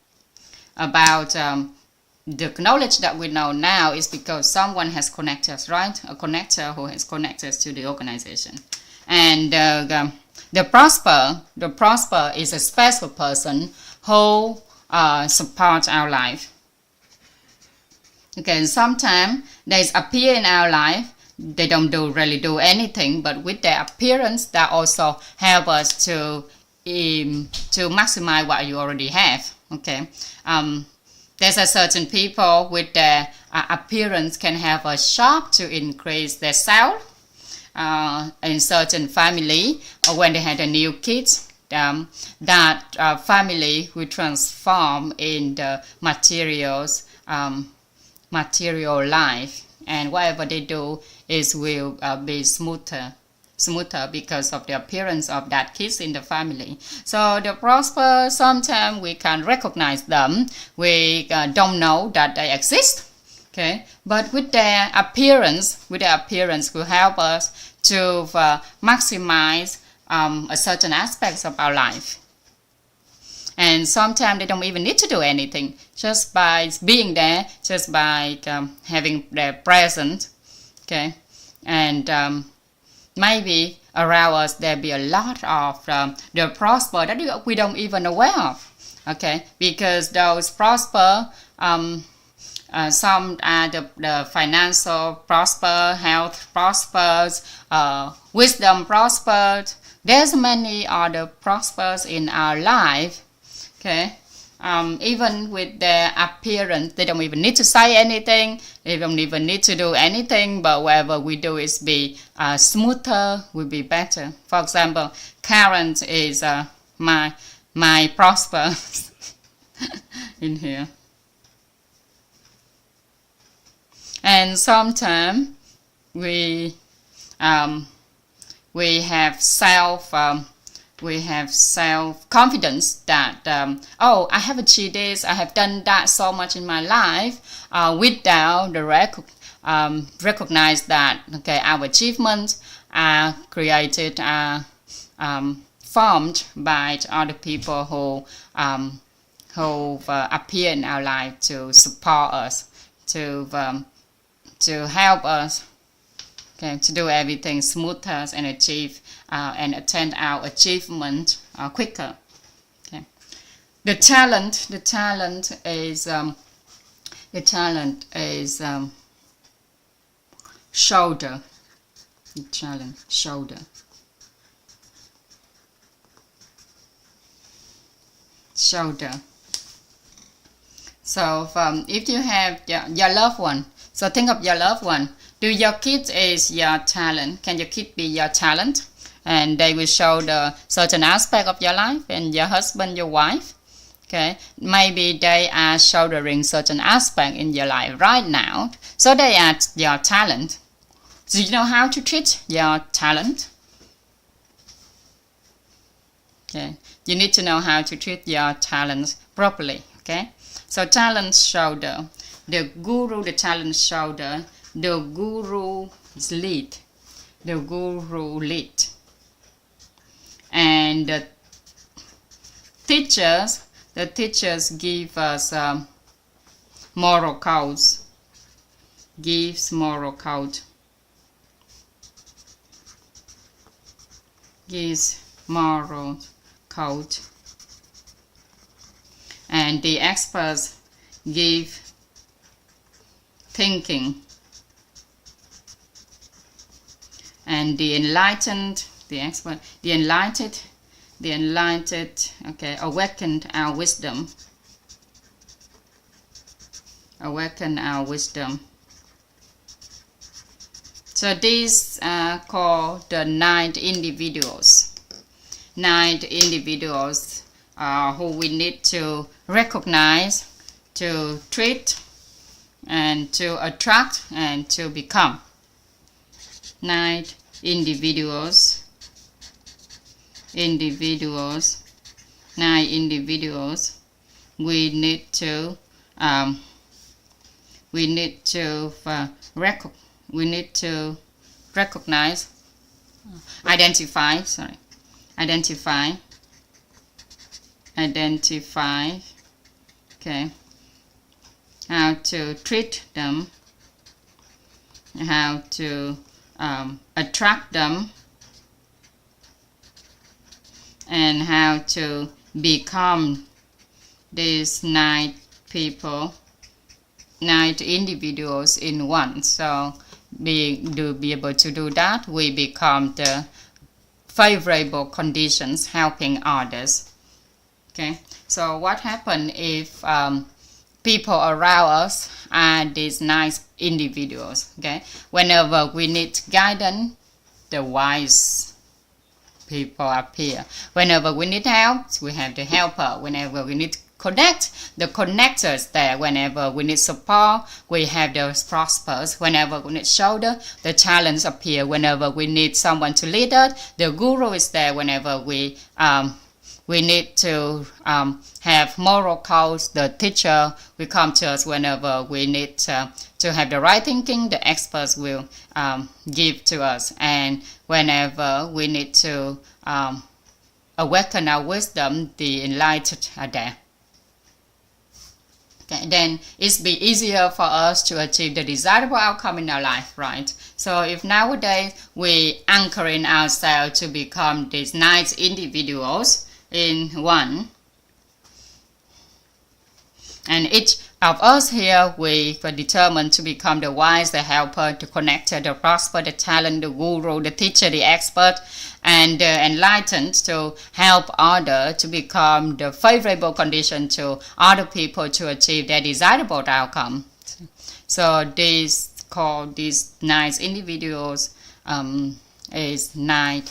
knowledge that we know now is because someone has connected us, right? A connector who has connected us to the organization. And the prosper is a special person who supports our life. Okay, sometimes they appear in our life. They don't really do anything, but with their appearance, that also help us to maximize what you already have. Okay, there's a certain people with their appearance can have a shop to increase their sales. In certain family, or when they had a new kids, that family will transform in the material life, and whatever they do will be smoother because of the appearance of that kids in the family. So the prosper, sometimes we can recognize them. We don't know that they exist. Okay, but with their appearance will help us to maximize a certain aspects of our life. And sometimes they don't even need to do anything, just by being there, just by having their presence. Okay, and maybe around us there be a lot of the prosper that we don't even aware of. Okay, because those prosper, some are the financial prosper, health prospers, wisdom prospered. There's many other prospers in our life. Okay, even with their appearance, they don't even need to say anything. They don't even need to do anything. But whatever we do is be smoother, will be better. For example, Karen is my prosper in here. And sometimes we have self confidence that I have achieved this, I have done that so much in my life, without the recognize that our achievements are created, formed by other people who appear in our life to support us, to help us, to do everything smoother and achieve and attain our achievement quicker. Okay. The talent is shoulder. challenge, shoulder. Shoulder. So if you have your loved one, so think of your loved one. Do your kids is your talent? Can your kid be your talent? And they will shoulder certain aspect of your life, and your husband, your wife. Okay, maybe they are shouldering certain aspect in your life right now, so they are your talent. Do you know how to treat your talent? Okay, you need to know how to treat your talent properly. Okay, so talent shoulder, the guru, the talent shoulder, the guru lead, the guru lead, and the teachers give us moral codes, gives moral code, gives moral code, and the experts give thinking, and the enlightened, the expert, the enlightened, okay, awakened our wisdom, awaken our wisdom. So these are called the 9 individuals. 9 individuals who we need to recognize, to treat, and to attract, and to become. 9 individuals. 9 individuals. We need to recognize, identify. Okay, how to treat them, how to attract them, and how to become these 9 people, 9 individuals in one. So to be able to do that, we become the favorable conditions helping others. Okay, so what happens if people around us are these nice individuals? Okay, whenever we need guidance, the wise people appear. Whenever we need help, we have the helper. Whenever we need connect, the connectors there. Whenever we need support, we have the prospers. Whenever we need shoulder, the talents appear. Whenever we need someone to lead us, the guru is there. Whenever we need to have moral codes, the teacher will come to us. Whenever we need to have the right thinking, the experts will give to us. And whenever we need to awaken our wisdom, the enlightened are there. Okay, then it's be easier for us to achieve the desirable outcome in our life, right? So if nowadays we anchoring ourselves to become these nice individuals in one, and each of us here, we were determined to become the wise, the helper, the connector, the prosper, the talent, the guru, the teacher, the expert, and the enlightened, to help others to become the favorable condition to other people to achieve their desirable outcome. So these called these nice individuals is 9.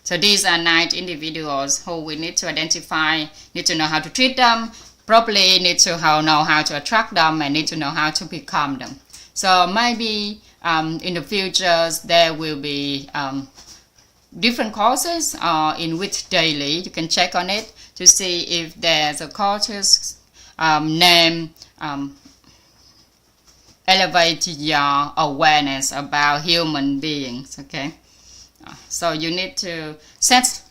So these are 9 individuals who we need to identify, need to know how to treat them properly, need to know how to attract them, and need to know how to become them. So maybe in the future there will be different courses in which daily you can check on it to see if there's a courses named Elevate Your Awareness About Human Beings. Okay, so you need to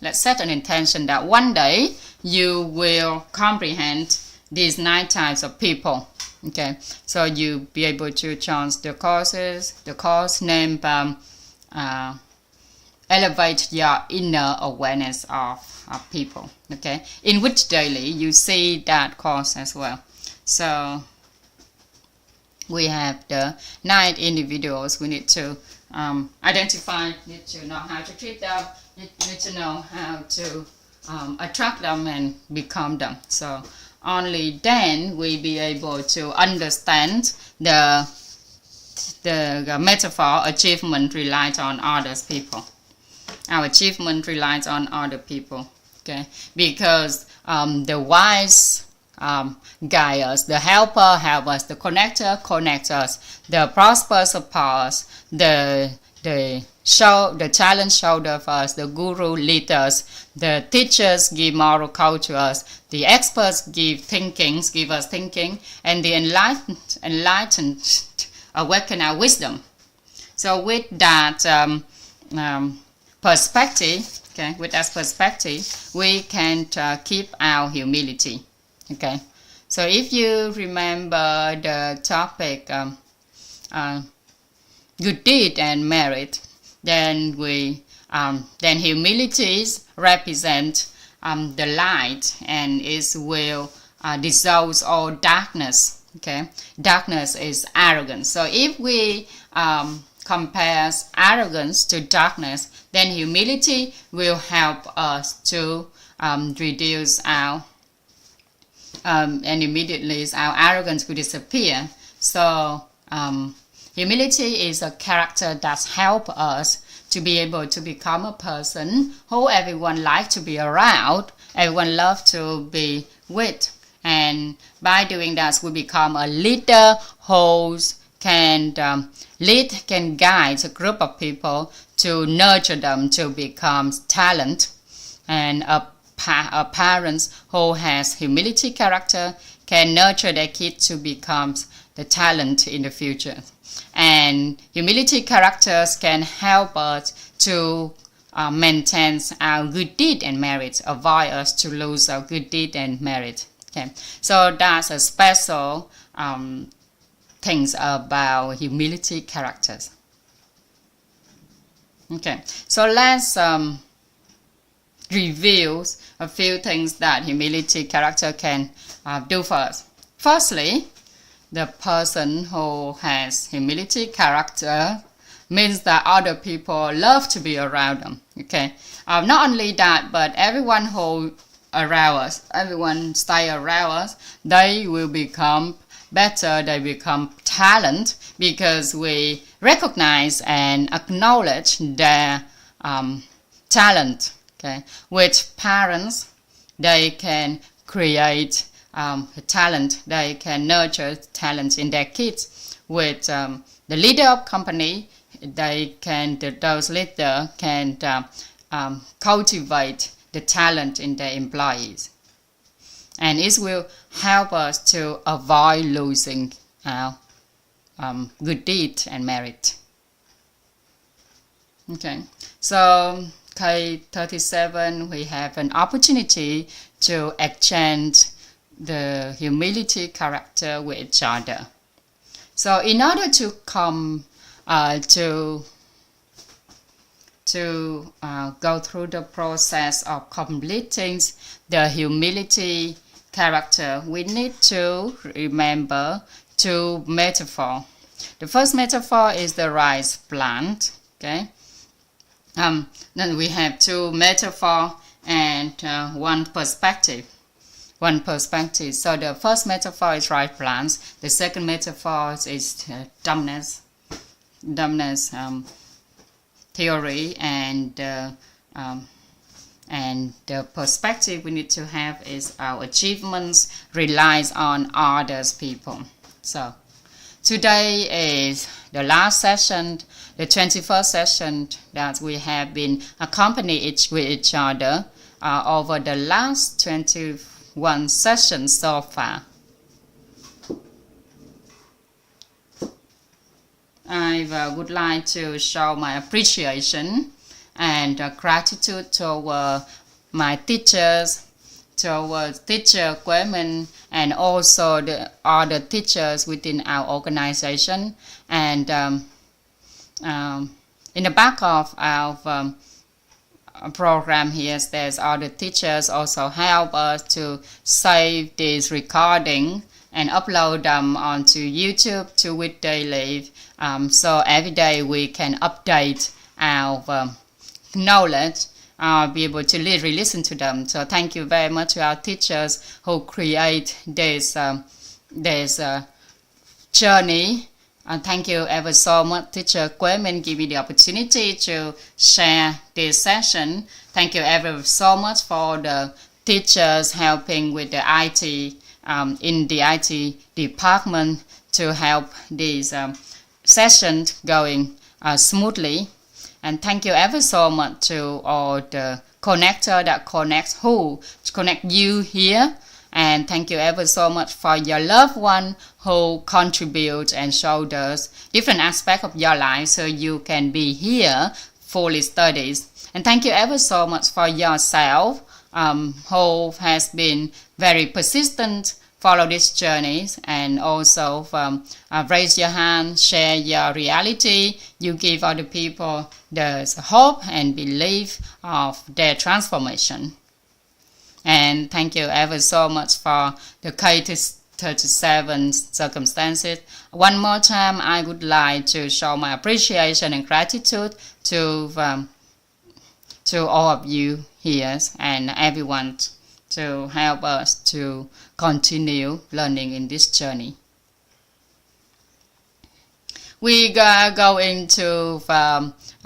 let's set an intention that one day you will comprehend these 9 types of people. Okay, so you be able to choose the courses, the course named Elevate Your Inner Awareness of People. Okay, in which daily you see that course as well. So we have the 9 individuals. We need to identify, need to know how to treat them, need to know how to attract them and become them. So only then we be able to understand the metaphor achievement relies on others people. Our achievement relies on other people, okay? Because the wise guide us, the helper help us, the connector connect us, the prosper support us, the challenge shoulder for us, the guru lead us, the teachers give moral code to us, the experts give us thinking, and the enlightened awaken our wisdom. So with that perspective, okay, with that perspective, we can keep our humility. Okay, so if you remember the topic good deed and merit, then then humility represent the light, and it will dissolve all darkness. Okay, darkness is arrogance. So if we compare arrogance to darkness, then humility will help us to reduce our and immediately our arrogance will disappear. So humility is a character that helps us to be able to become a person who everyone likes to be around, everyone loves to be with. And by doing that, we become a leader who can lead, can guide a group of people to nurture them to become talent. And a parent who has humility character can nurture their kids to become the talent in the future. And humility characters can help us to maintain our good deed and merit, avoid us to lose our good deed and merit. Okay, so that's a special things about humility characters. Okay, so let's review a few things that humility character can do for us. Firstly, the person who has humility character means that other people love to be around them. Okay, not only that, but everyone who around us, everyone stay around us, they will become better, they become talent, because we recognize and acknowledge their talent. Okay, with parents, they can create talent, they can nurture talent in their kids. With the leader of company, those leaders can cultivate the talent in their employees, and it will help us to avoid losing our good deed and merit. Okay, so K37, we have an opportunity to exchange the humility character with each other. So in order to come to go through the process of completing the humility character, we need to remember 2 metaphors. The first metaphor is the rice plant. Okay, then we have 2 metaphors and one perspective. So the first metaphor is rice plants. The second metaphor is dumbness theory, and the perspective we need to have is our achievements relies on others people. So today is the last session, the 21st session that we have been accompanied with each other over the last 21 sessions so far. I would like to show my appreciation and gratitude toward my teachers, toward teacher Quayman, and also the other teachers within our organization. And in the back of our program here, there's other teachers also help us to save this recording and upload them onto YouTube to With Daily. So every day we can update our knowledge, be able to listen to them. So thank you very much to our teachers who create this journey. Thank you ever so much, Teacher Quayman, give me the opportunity to share this session. Thank you ever so much for the teachers helping with the IT in the IT department to help this session going smoothly. And thank you ever so much to all the connector that connect you here. And thank you ever so much for your loved one who contribute and showed us different aspects of your life so you can be here fully studies. And thank you ever so much for yourself who has been very persistent, follow this journey, and also raise your hand, share your reality. You give other people the hope and belief of their transformation. And thank you ever so much for the K37 circumstances. One more time, I would like to show my appreciation and gratitude to all of you here and everyone to help us to continue learning in this journey. We are going to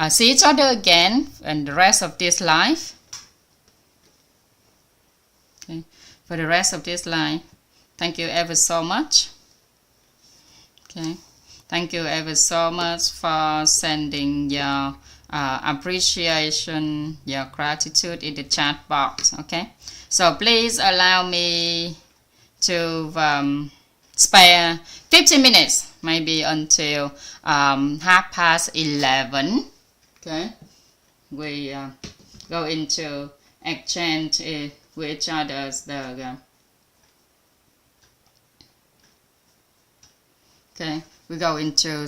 see each other again in the rest of this life. Okay. For the rest of this life, thank you ever so much. Okay. Thank you ever so much for sending your appreciation, your gratitude in the chat box. Okay. So please allow me to spare 15 minutes, maybe until 11:30. Okay, we go into exchange with each other. Okay, we go into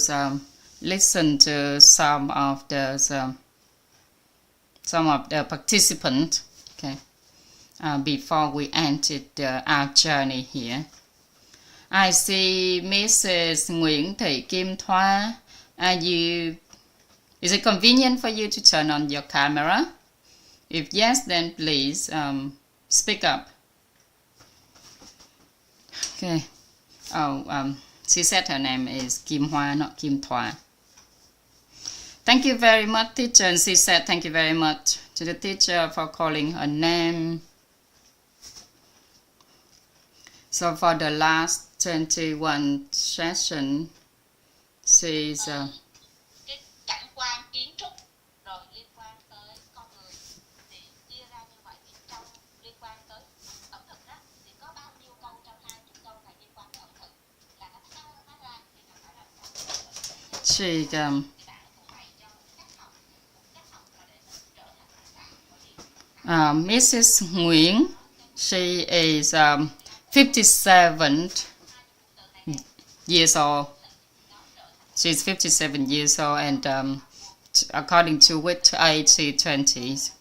listen to some of the participants. Okay. Before we entered our journey here. I see Mrs. Nguyễn Thị Kim Thoa. Is it convenient for you to turn on your camera? If yes, then please speak up. Okay. She said her name is Kim Hoa, not Kim Thoa. Thank you very much, teacher. And she said thank you very much to the teacher for calling her name. So for the last 21 session, she's cái cảnh quan kiến trúc rồi liên quan tới con người thì chia ra như vậy, thì trong liên quan tới ẩm thực đó thì có bao nhiêu câu trong 20 câu này liên quan tới ẩm thực là nó ra thì nó phải là Mrs. Nguyễn, she is 57 years old. She's 57 years old, and according to which age she 20s.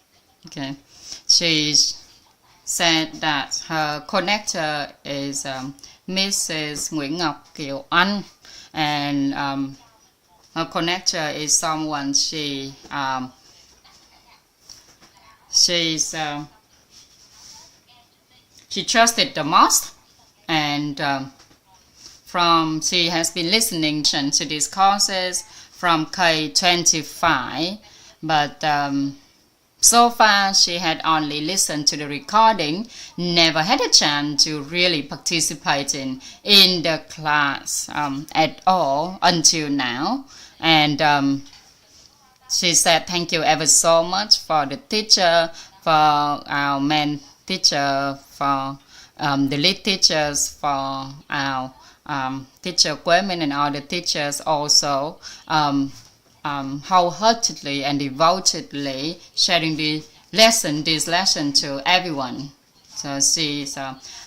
Okay, she said that her connector is Mrs. Nguyễn Ngọc Kiều Anh, and her connector is someone she trusted the most, and she has been listening to these courses from K25, but so far she had only listened to the recording, never had a chance to really participate in the class at all until now. And she said thank you ever so much for the teacher, for our main teacher, for the lead teachers, for our teacher Quayman, and all the teachers also wholeheartedly and devotedly sharing this lesson to everyone. So she's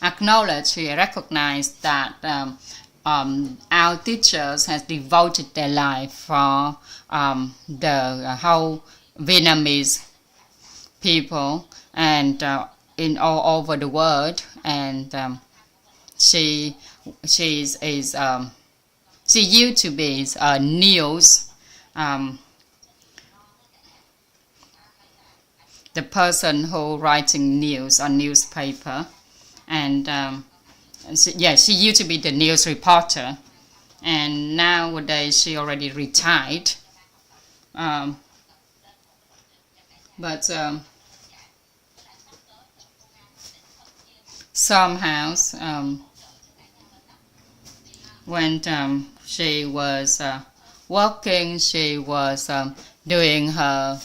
acknowledged, she recognized that our teachers has devoted their life for the whole Vietnamese people and in all over the world, and she she used to be news, the person who writing news on newspaper, and she used to be the news reporter, and nowadays she already retired. But somehow when she was working, she was doing her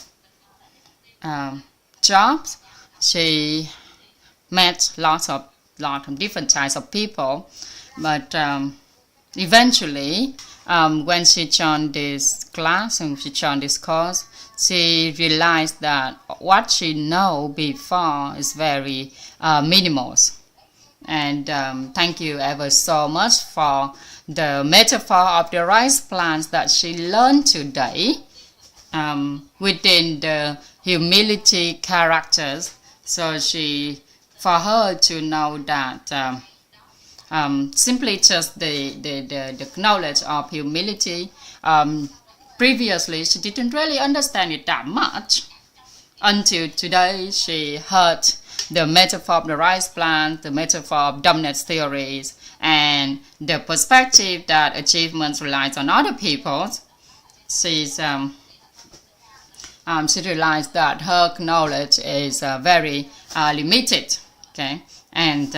jobs, she met lot of different types of people, but eventually when she joined this class and she joined this course, she realized that what she know before is very minimal. And thank you ever so much for the metaphor of the rice plants that she learned today within the humility characters. So for her to know that simply just the knowledge of humility, previously she didn't really understand it that much, until today she heard the metaphor of the rice plant, the metaphor of dominance theories, and the perspective that achievements relies on other people. She realized that her knowledge is very limited, okay, and